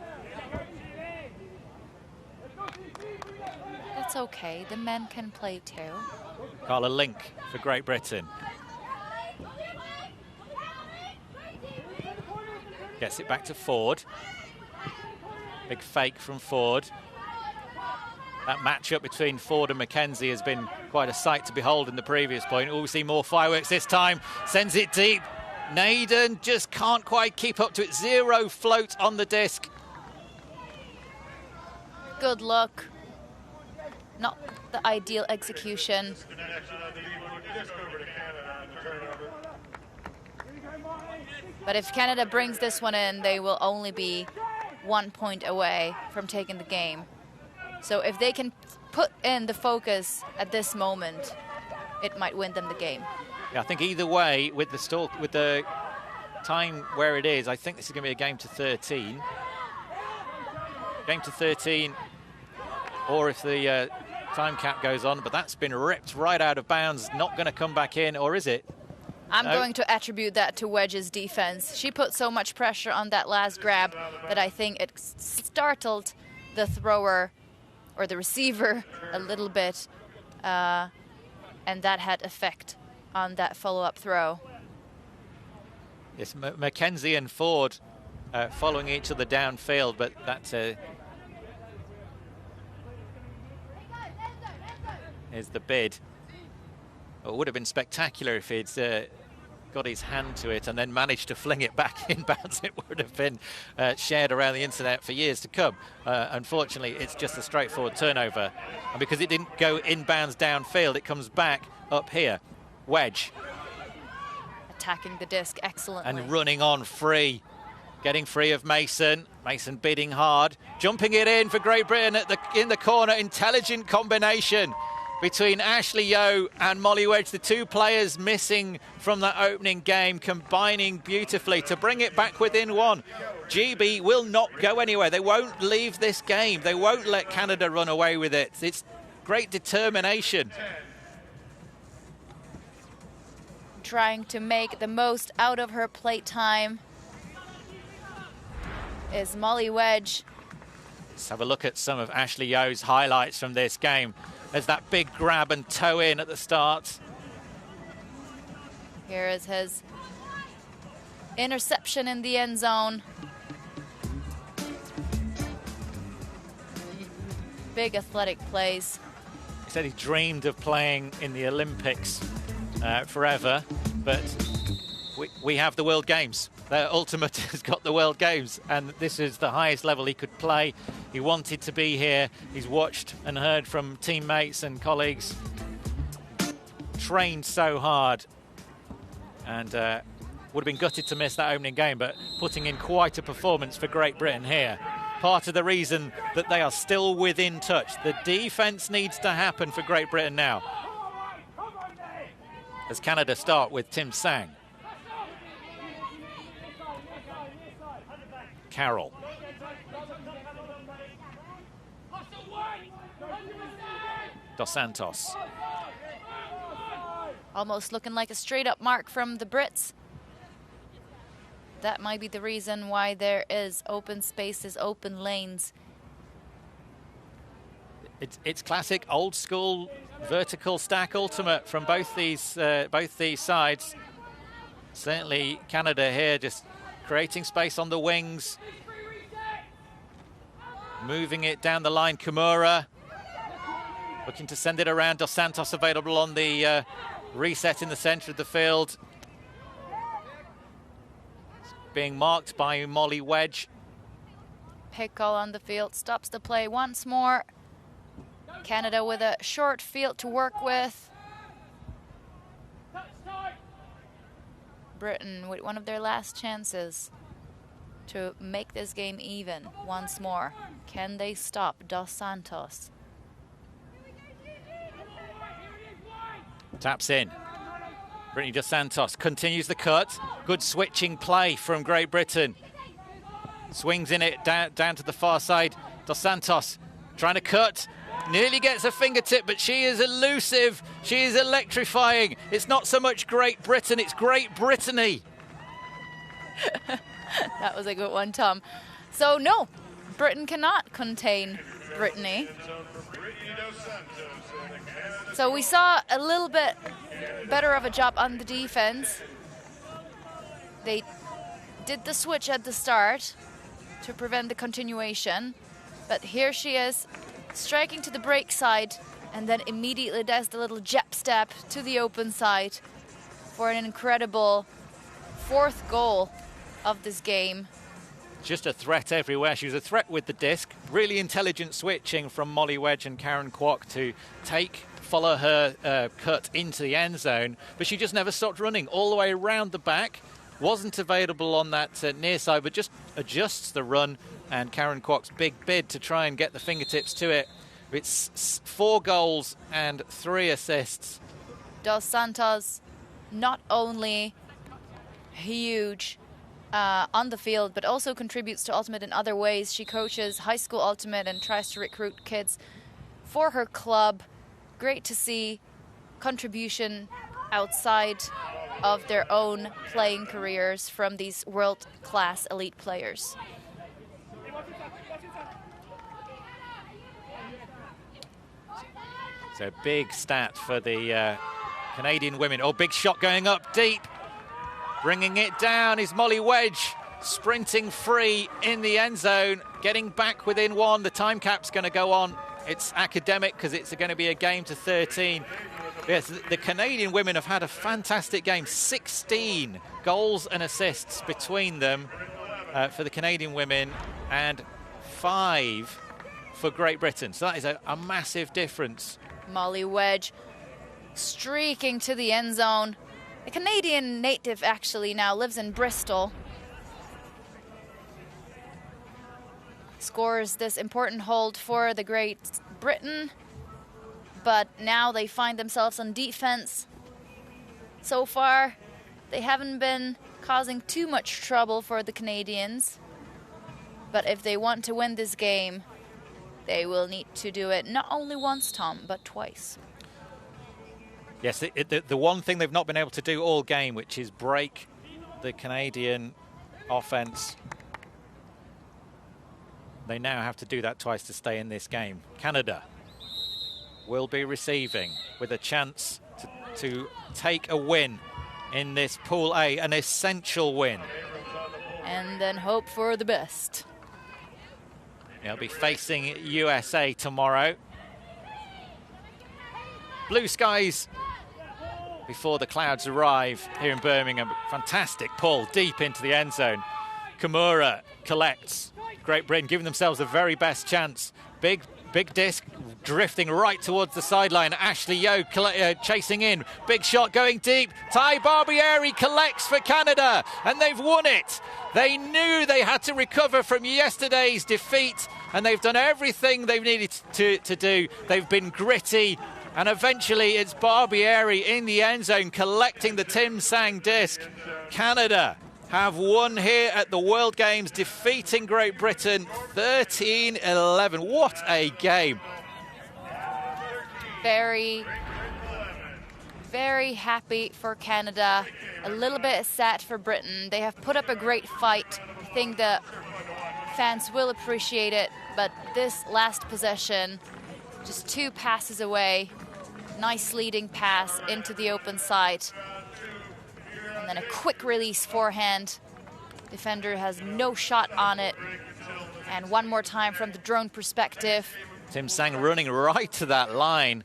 That's okay, the men can play too. Carla Link for Great Britain. Gets it back to Ford. Big fake from Ford. That matchup between Ford and McKenzie has been quite a sight to behold in the previous point. Oh, we see more fireworks this time. Sends it deep. Naden just can't quite keep up to it. 0 float on the disc. Good luck. Not the ideal execution. But if Canada brings this one in, they will only be 1 point away from taking the game. So if they can put in the focus at this moment, it might win them the game. Yeah, I think either way, with the time where it is, I think this is going to be a game to 13. Game to 13, or if the time cap goes on, but that's been ripped right out of bounds, not going to come back in, or is it? I'm going to attribute that to Wedge's defense. She put so much pressure on that last grab that I think it startled the thrower or the receiver a little bit, and that had effect on that follow-up throw. Yes, McKenzie and Ford following each other downfield, but that is the bid. It would have been spectacular if he'd got his hand to it and then managed to fling it back inbounds. It would have been shared around the internet for years to come. Unfortunately, it's just a straightforward turnover. And because it didn't go inbounds downfield, it comes back up here. Wedge. Attacking the disc excellently. And running on free. Getting free of Mason. Mason bidding hard. Jumping it in for Great Britain in the corner. Intelligent combination between Ashley Yeo and Molly Wedge, the 2 players missing from that opening game, combining beautifully to bring it back within 1. GB will not go anywhere. They won't leave this game. They won't let Canada run away with it. It's great determination. Trying to make the most out of her plate time is Molly Wedge. Let's have a look at some of Ashley Yeo's highlights from this game. There's that big grab and toe in at the start. Here is his interception in the end zone. Big athletic plays. He said he dreamed of playing in the Olympics forever, but we have the World Games. The Ultimate has got the World Games, and this is the highest level he could play. He wanted to be here. He's watched and heard from teammates and colleagues. Trained so hard, and would have been gutted to miss that opening game, but putting in quite a performance for Great Britain here. Part of the reason that they are still within touch. The defence needs to happen for Great Britain now, as Canada start with Tim Sang. Carroll. Dos Santos. Almost looking like a straight-up mark from the Brits. That might be the reason why there is open spaces, open lanes. It's classic old school vertical stack ultimate from both these sides. Certainly Canada here just creating space on the wings, moving it down the line. Kimura looking to send it around. Dos Santos available on the reset in the center of the field. It's being marked by Molly Wedge. Pick call on the field stops the play once more. Canada with a short field to work with. Britain with one of their last chances to make this game even once more. Can they stop Dos Santos? Taps in. Brittany Dos Santos continues the cut. Good switching play from Great Britain. Swings in it down to the far side. Dos Santos trying to cut. Nearly gets a fingertip, but she is elusive. She is electrifying. It's not so much Great Britain, it's Great Brittany. That was a good one, Tom. So, no, Britain cannot contain Brittany. So we saw a little bit better of a job on the defense. They did the switch at the start to prevent the continuation. But here she is, striking to the break side, and then immediately does the little jab step to the open side for an incredible fourth goal of this game. Just a threat everywhere. She was a threat with the disc. Really intelligent switching from Molly Wedge and Karen Kwok to follow her cut into the end zone, but she just never stopped running all the way around the back. Wasn't available on that near side, but just adjusts the run, and Karen Kwok's big bid to try and get the fingertips to it. It's 4 goals and 3 assists. Dos Santos not only huge on the field, but also contributes to Ultimate in other ways. She coaches high school Ultimate and tries to recruit kids for her club. Great to see contribution outside of their own playing careers from these world-class elite players. So big stat for the Canadian women. Oh, big shot going up deep. Bringing it down is Molly Wedge, sprinting free in the end zone, getting back within 1. The time cap's going to go on. It's academic because it's going to be a game to 13. Yes, the Canadian women have had a fantastic game. 16 goals and assists between them for the Canadian women, and 5 for Great Britain. So that is a massive difference. Molly Wedge streaking to the end zone. A Canadian native actually now lives in Bristol. Scores this important hold for the Great Britain, but now they find themselves on defense. So far, they haven't been causing too much trouble for the Canadians, but if they want to win this game, they will need to do it not only once, Tom, but twice. Yes, the one thing they've not been able to do all game, which is break the Canadian offense. They now have to do that twice to stay in this game. Canada will be receiving with a chance to take a win in this Pool A, an essential win. And then hope for the best. They'll be facing USA tomorrow. Blue skies before the clouds arrive here in Birmingham. Fantastic pull deep into the end zone. Kimura collects. Great Britain giving themselves the very best chance. Big disc drifting right towards the sideline. Ashley Yo chasing in. Big shot going deep. Ty Barbieri collects for Canada, and they've won it. They knew they had to recover from yesterday's defeat, and they've done everything they've needed to do. They've been gritty, and eventually it's Barbieri in the end zone collecting the Tim Sang disc. Canada have won here at the World Games, defeating Great Britain 13-11. What a game. Very, very happy for Canada. A little bit sad for Britain. They have put up a great fight. I think the fans will appreciate it, but this last possession Just 2 passes away. Nice leading pass into the open side. And then a quick release forehand. Defender has no shot on it. And one more time from the drone perspective. Tim Sang running right to that line.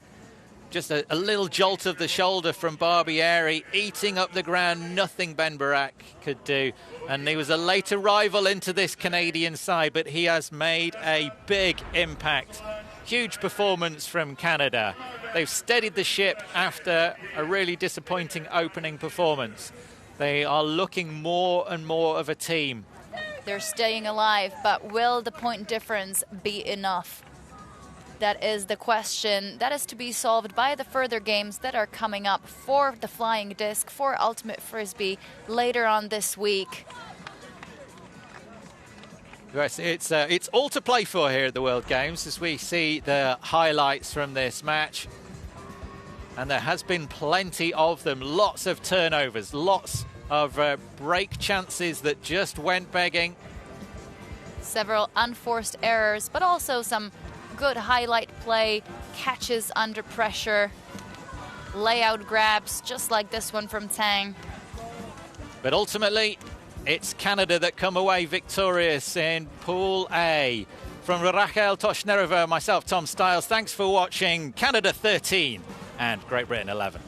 Just a little jolt of the shoulder from Barbieri, eating up the ground, nothing Ben Barak could do. And he was a late arrival into this Canadian side, but he has made a big impact. Huge performance from Canada. They've steadied the ship after a really disappointing opening performance. They are looking more and more of a team. They're staying alive, but will the point difference be enough? That is the question that is to be solved by the further games that are coming up for the flying disc, for Ultimate Frisbee later on this week. Yes, it's all to play for here at the World Games as we see the highlights from this match. And there has been plenty of them, lots of turnovers, lots of break chances that just went begging. Several unforced errors, but also some good highlight play, catches under pressure, layout grabs, just like this one from Tang. But ultimately, it's Canada that come away victorious in Pool A. From Rachel Toshnerova, myself, Tom Stiles, thanks for watching. Canada 13 and Great Britain 11.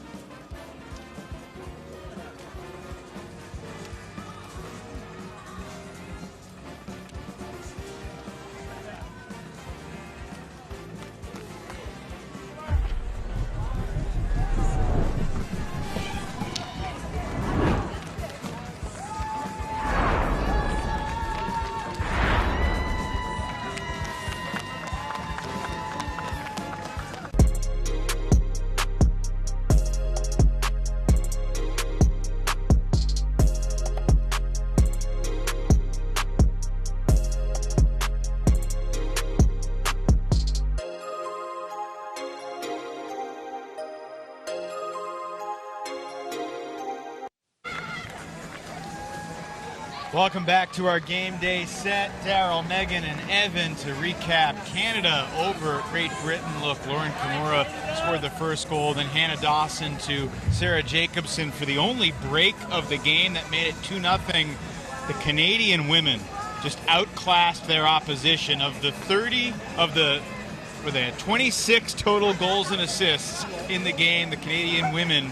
Welcome back to our game day set. Daryl, Megan, and Evan to recap. Canada over Great Britain. Look, Lauren Kimura scored the first goal, then Hannah Dawson to Sarah Jacobson for the only break of the game that made it 2-0. The Canadian women just outclassed their opposition. Of the 26 total goals and assists in the game, the Canadian women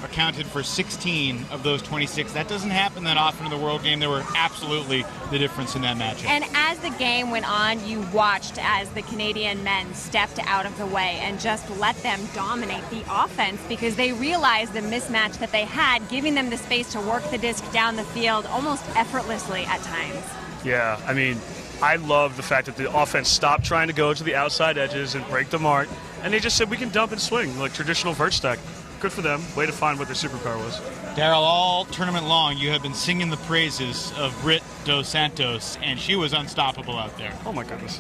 accounted for 16 of those 26. That doesn't happen that often in the World Game. They were absolutely the difference in that matchup. And as the game went on, you watched as the Canadian men stepped out of the way and just let them dominate the offense because they realized the mismatch that they had, giving them the space to work the disc down the field almost effortlessly at times. Yeah, I mean, I love the fact that the offense stopped trying to go to the outside edges and break the mark, and they just said we can dump and swing like traditional vert stack. Good for them. Way to find what their superpower was. Daryl, all tournament long, you have been singing the praises of Britt Dos Santos, and she was unstoppable out there. Oh, my goodness.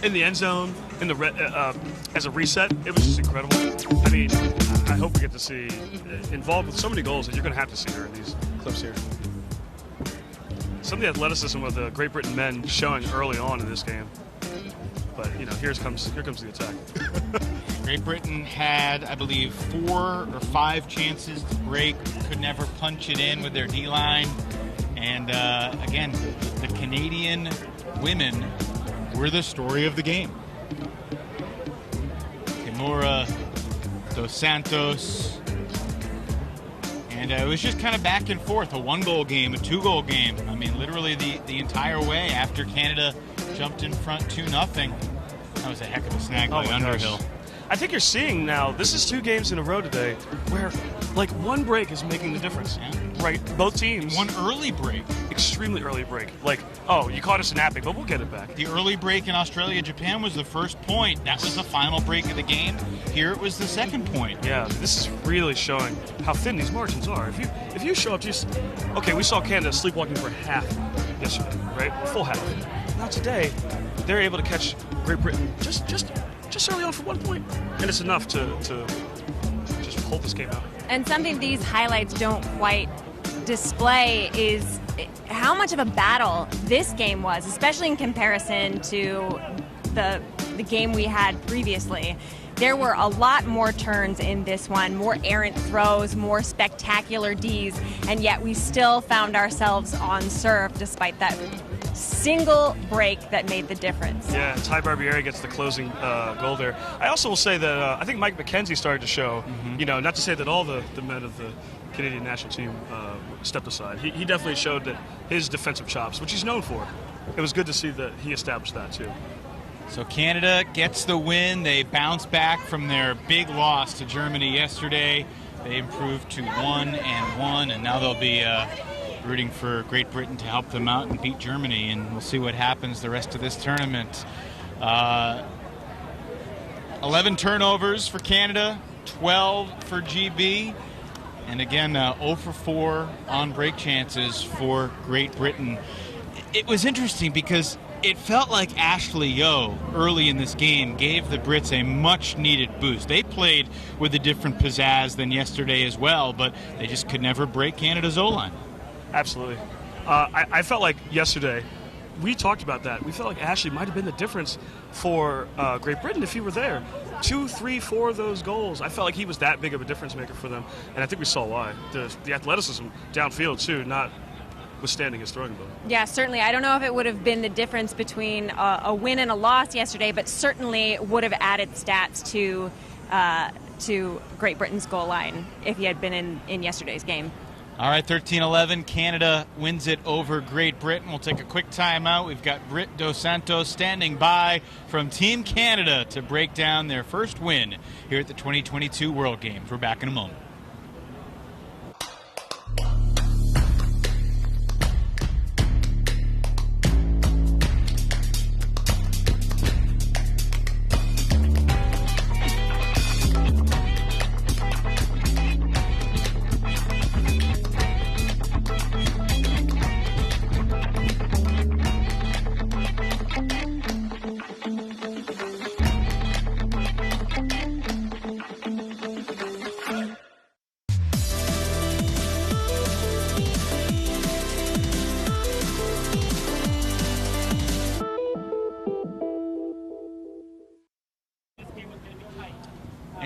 In the end zone, in the as a reset, it was just incredible. I mean, I hope we get to see involved with so many goals that you're going to have to see her in these clips here. Some of the athleticism of the Great Britain men showing early on in this game. But, you know, here comes the attack. Great Britain had, I believe, 4 or 5 chances to break, could never punch it in with their D-line. And, again, the Canadian women were the story of the game. Kimura, Dos Santos, and it was just kind of back and forth, a 1-goal game, a 2-goal game. I mean, literally the entire way after Canada jumped in front 2-0. That was a heck of a snag by Underhill. Gosh. I think you're seeing now, this is 2 games in a row today where, like, 1 break is making the difference. Yeah. Right? Both teams. 1 early break. Extremely early break. Like, oh, you caught us napping, but we'll get it back. The early break in Australia-Japan was the first point. That was the final break of the game. Here it was the second point. Yeah, this is really showing how thin these margins are. If you show up just... Okay, we saw Canada sleepwalking for half yesterday, right? Full half. Now today, they're able to catch Great Britain just early on for 1 point. And it's enough to just hold this game out. And something these highlights don't quite display is how much of a battle this game was, especially in comparison to the the game we had previously. There were a lot more turns in this one, more errant throws, more spectacular Ds, and yet we still found ourselves on serve despite that single break that made the difference. Yeah, Ty Barbieri gets the closing goal there. I also will say that I think Mike McKenzie started to show, not to say that all the men of the Canadian national team stepped aside. He definitely showed that his defensive chops, which he's known for. It was good to see that he established that too. So Canada gets the win. They bounce back from their big loss to Germany yesterday. They improved to 1-1, and now they'll be rooting for Great Britain to help them out and beat Germany, and we'll see what happens the rest of this tournament. 11 turnovers for Canada, 12 for GB, and again, 0 for 4 on break chances for Great Britain. It was interesting because it felt like Ashley Yeo early in this game gave the Brits a much-needed boost. They played with a different pizzazz than yesterday as well, but they just could never break Canada's O-line. Absolutely. I felt like yesterday, we talked about that. We felt like Ashley might have been the difference for Great Britain if he were there. 2, 3, 4 of those goals. I felt like he was that big of a difference maker for them, and I think we saw why. The athleticism downfield, too, not withstanding his throwing ability. Yeah, certainly. I don't know if it would have been the difference between a win and a loss yesterday, but certainly would have added stats to Great Britain's goal line if he had been in yesterday's game. All right, 13-11, Canada wins it over Great Britain. We'll take a quick timeout. We've got Britt Dos Santos standing by from Team Canada to break down their first win here at the 2022 World Games. We're back in a moment.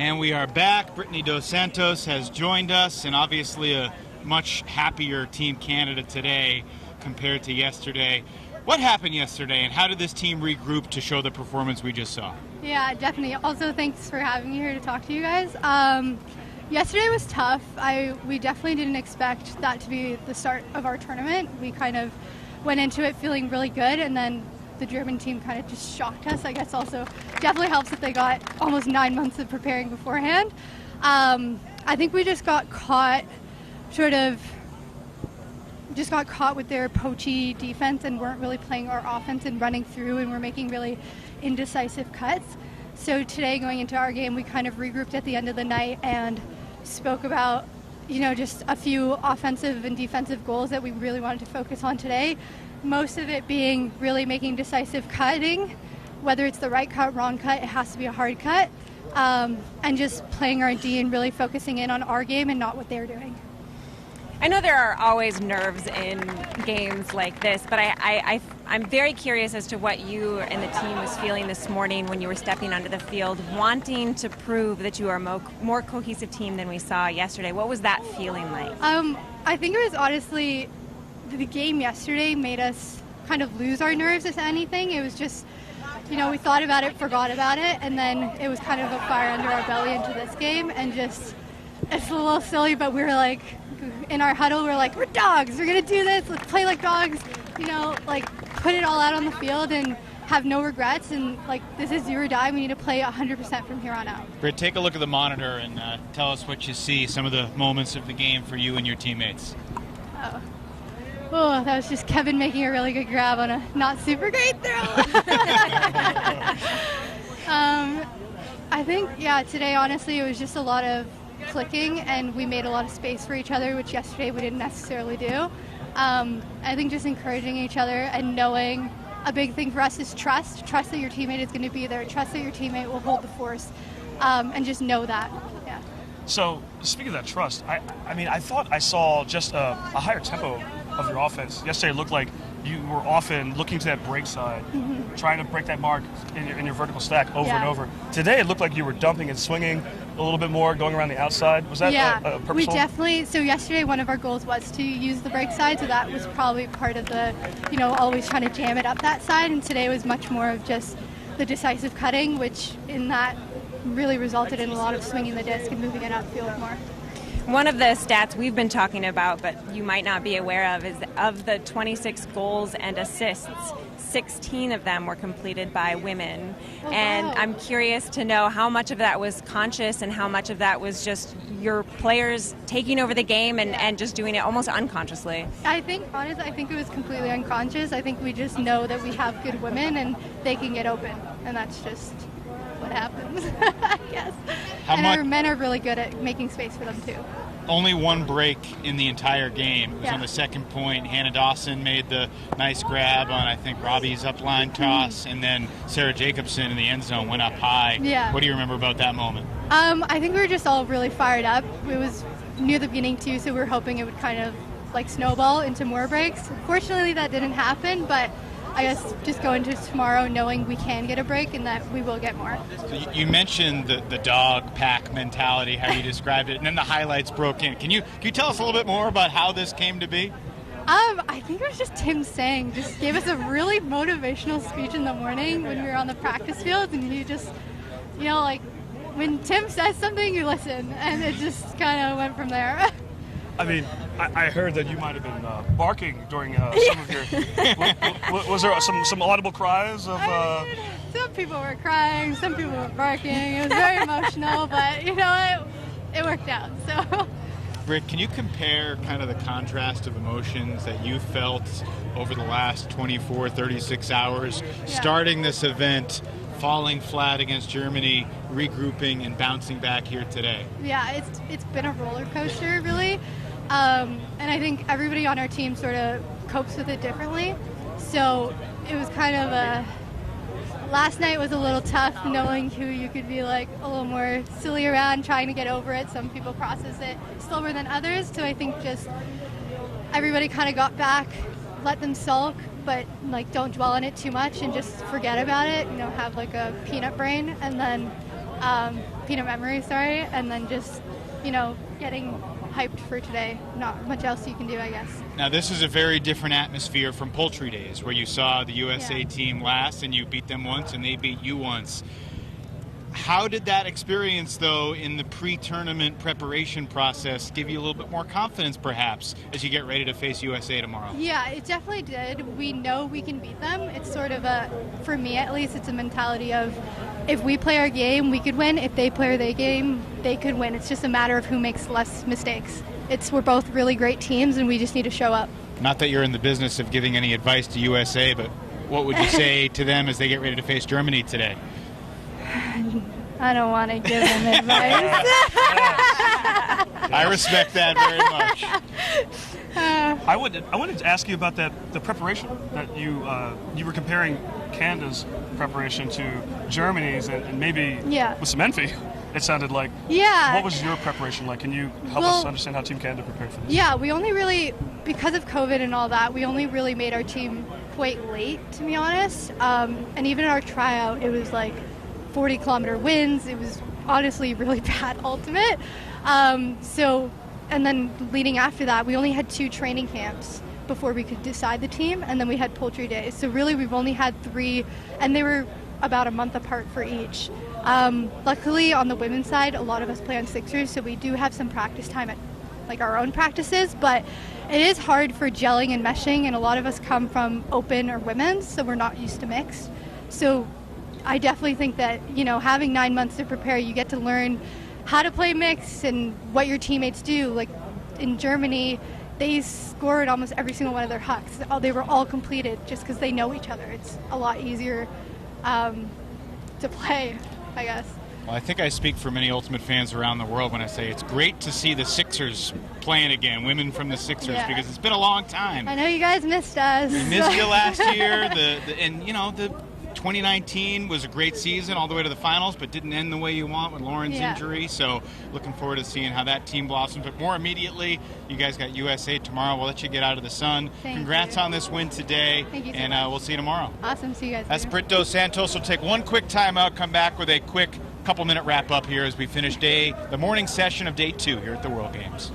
And we are back. Brittany Dos Santos has joined us, and obviously a much happier Team Canada today compared to yesterday. What happened yesterday, and how did this team regroup to show the performance we just saw? Yeah, definitely. Also, thanks for having me here to talk to you guys. Yesterday was tough. We definitely didn't expect that to be the start of our tournament. We kind of went into it feeling really good, and then the German team kind of just shocked us. I guess also definitely helps that they got almost 9 months of preparing beforehand. I think we just got caught with their poachy defense and weren't really playing our offense and running through, and we're making really indecisive cuts. So today, going into our game, we kind of regrouped at the end of the night and spoke about, just a few offensive and defensive goals that we really wanted to focus on today. Most of it being really making decisive cutting, whether it's the right cut, wrong cut, it has to be a hard cut, and just playing our D and really focusing in on our game and not what they're doing. I know there are always nerves in games like this, but I'm very curious as to what you and the team was feeling this morning when you were stepping onto the field, wanting to prove that you are a more cohesive team than we saw yesterday. What was that feeling like? I think it was honestly, the game yesterday made us kind of lose our nerves, if anything. It was just, we thought about it, forgot about it, and then it was kind of a fire under our belly into this game, and just, it's a little silly, but we were like, in our huddle, we're like, we're dogs, we're going to do this, let's play like dogs, put it all out on the field and have no regrets, and this is do or die, we need to play 100% from here on out. Britt, take a look at the monitor and tell us what you see, some of the moments of the game for you and your teammates. Oh, that was just Kevin making a really good grab on a not super great throw. I think, today, honestly, it was just a lot of clicking, and we made a lot of space for each other, which yesterday we didn't necessarily do. I think just encouraging each other and knowing a big thing for us is trust that your teammate is going to be there, trust that your teammate will hold the force, and just know that. So, speaking of that trust, I thought I saw just a higher tempo of your offense. Yesterday it looked like you were often looking to that break side, trying to break that mark in your vertical stack over and over. Today it looked like you were dumping and swinging a little bit more, going around the outside. Was that a purposeful? We definitely, so yesterday one of our goals was to use the break side, so that was probably part of the, always trying to jam it up that side, and today was much more of just the decisive cutting, which in that really resulted in a lot of swinging the disc and moving it upfield more. One of the stats we've been talking about, but you might not be aware of, is of the 26 goals and assists, 16 of them were completed by women. Oh, and wow. I'm curious to know how much of that was conscious and how much of that was just your players taking over the game and just doing it almost unconsciously. I think it was completely unconscious. I think we just know that we have good women and they can get open, and that's just what happens, I guess. Our men are really good at making space for them too. Only one break in the entire game. It was on the second point. Hannah Dawson made the nice grab on, I think, Robbie's upline toss, and then Sarah Jacobson in the end zone went up high. Yeah. What do you remember about that moment? I think we were just all really fired up. It was near the beginning too, so we were hoping it would kind of like snowball into more breaks. Fortunately, that didn't happen, but I guess just go into tomorrow knowing we can get a break and that we will get more. So you mentioned the dog pack mentality, how you described it, and then the highlights broke in. Can you tell us a little bit more about how this came to be? I think it was just Tim Sang. Just gave us a really motivational speech in the morning when we were on the practice field, and he just, when Tim says something, you listen, and it just kind of went from there. I mean, I heard that you might have been barking during some of your... was there some audible cries of... Some people were crying, some people were barking. It was very emotional, but it worked out. So, Britt, can you compare kind of the contrast of emotions that you felt over the last 24, 36 hours, starting this event, falling flat against Germany, regrouping and bouncing back here today? Yeah, it's been a roller coaster, really. And I think everybody on our team sort of copes with it differently. So it was kind of last night was a little tough knowing who you could be like a little more silly around, trying to get over it. Some people process it slower than others. So I think just everybody kind of got back, let them sulk, but like don't dwell on it too much and just forget about it. Have like a peanut brain and then peanut memory, and then just getting hyped for today. Not much else you can do, I guess. Now, this is a very different atmosphere from Poultry Days, where you saw the USA team last and you beat them once and they beat you once. How did that experience, though, in the pre-tournament preparation process give you a little bit more confidence, perhaps, as you get ready to face USA tomorrow? Yeah, it definitely did. We know we can beat them. It's sort of for me at least, it's a mentality of if we play our game, we could win. If they play their game, they could win. It's just a matter of who makes less mistakes. We're both really great teams, and we just need to show up. Not that you're in the business of giving any advice to USA, but what would you say to them as they get ready to face Germany today? I don't want to give them advice. I respect that very much. I wanted to ask you about the preparation that you were comparing Canada's preparation to Germany's and maybe with some envy. It sounded like. Yeah. What was your preparation like? Can you help us understand how Team Canada prepared for this? Yeah, we only really, because of COVID and all that, we only really made our team quite late, to be honest. And even in our tryout, it was like 40-kilometer winds. It was honestly really bad ultimate. And then leading after that, we only had 2 training camps before we could decide the team, and then we had Poultry Days. So really, we've only had 3, and they were about a month apart for each. Luckily, on the women's side, a lot of us play on Sixers, so we do have some practice time at like our own practices, but it is hard for gelling and meshing, and a lot of us come from open or women's, so we're not used to mixed. So I definitely think that, having 9 months to prepare, you get to learn how to play mixed and what your teammates do. Like in Germany, they scored almost every single one of their hucks. They were all completed just because they know each other. It's a lot easier to play, I guess. Well, I think I speak for many Ultimate fans around the world when I say it's great to see the Sixers playing again, women from the Sixers, because it's been a long time. I know you guys missed us. We missed you last year, the 2019 was a great season all the way to the finals, but didn't end the way you want with Lauren's injury. So looking forward to seeing how that team blossoms. But more immediately, you guys got USA tomorrow. We'll let you get out of the sun. Congrats on this win today. Thank you so and much. We'll see you tomorrow. Awesome. See you guys That's later. Britt Dos Santos. We'll take one quick timeout, come back with a quick couple-minute wrap-up here as we finish the morning session of day 2 here at the World Games.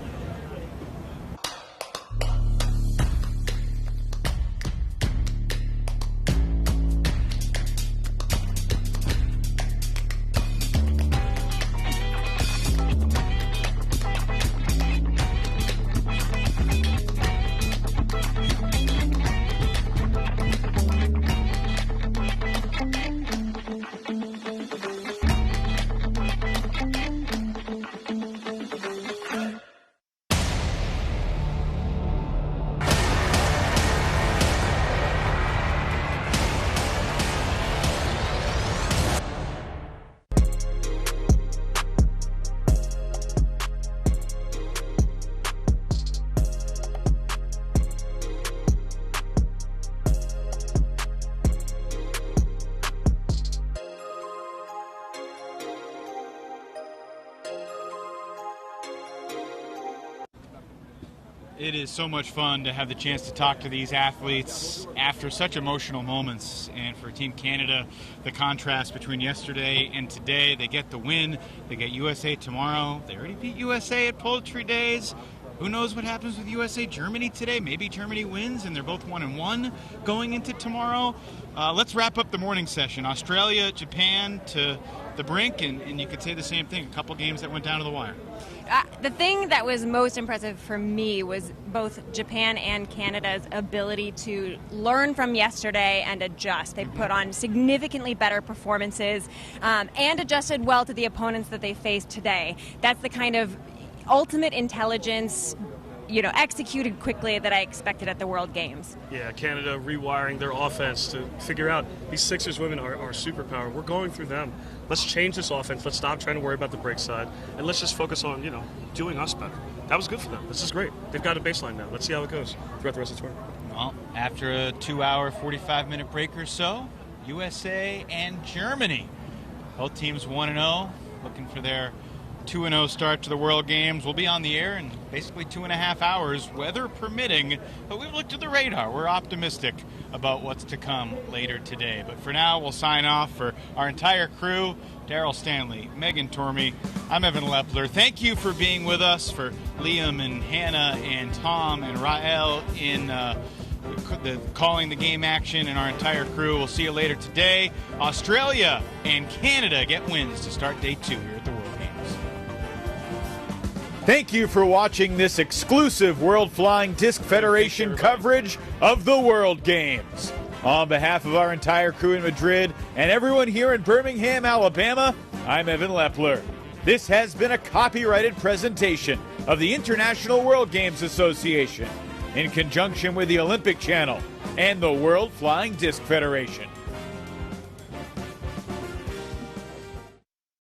It is so much fun to have the chance to talk to these athletes after such emotional moments. And for Team Canada, the contrast between yesterday and today, they get the win. They get USA tomorrow. They already beat USA at Poultry Days. Who knows what happens with USA-Germany today? Maybe Germany wins and they're both 1-1 going into tomorrow. Let's wrap up the morning session. Australia, Japan to the brink, and you could say the same thing. A couple games that went down to the wire. The thing that was most impressive for me was both Japan and Canada's ability to learn from yesterday and adjust. They put on significantly better performances and adjusted well to the opponents that they faced today. That's the kind of ultimate intelligence, executed quickly that I expected at the World Games. Yeah, Canada rewiring their offense to figure out these Sixers women are superpower. We're going through them. Let's change this offense. Let's stop trying to worry about the break side. And let's just focus on, doing us better. That was good for them. This is great. They've got a baseline now. Let's see how it goes throughout the rest of the tournament. Well, after a 2-hour, 45-minute break or so, USA and Germany. Both teams 1-0, looking for their 2-0 start to the World Games. We'll be on the air in basically 2.5 hours, weather permitting, but we've looked at the radar. We're optimistic about what's to come later today. But for now, we'll sign off. For our entire crew, Daryl Stanley, Megan Tormey, I'm Evan Lepler. Thank you for being with us, for Liam and Hannah and Tom and Rael in calling the game action, and our entire crew. We'll see you later today. Australia and Canada get wins to start day 2 here at the World Games. Thank you for watching this exclusive World Flying Disc Federation coverage of the World Games. On behalf of our entire crew in Madrid and everyone here in Birmingham, Alabama, I'm Evan Lepler. This has been a copyrighted presentation of the International World Games Association in conjunction with the Olympic Channel and the World Flying Disc Federation.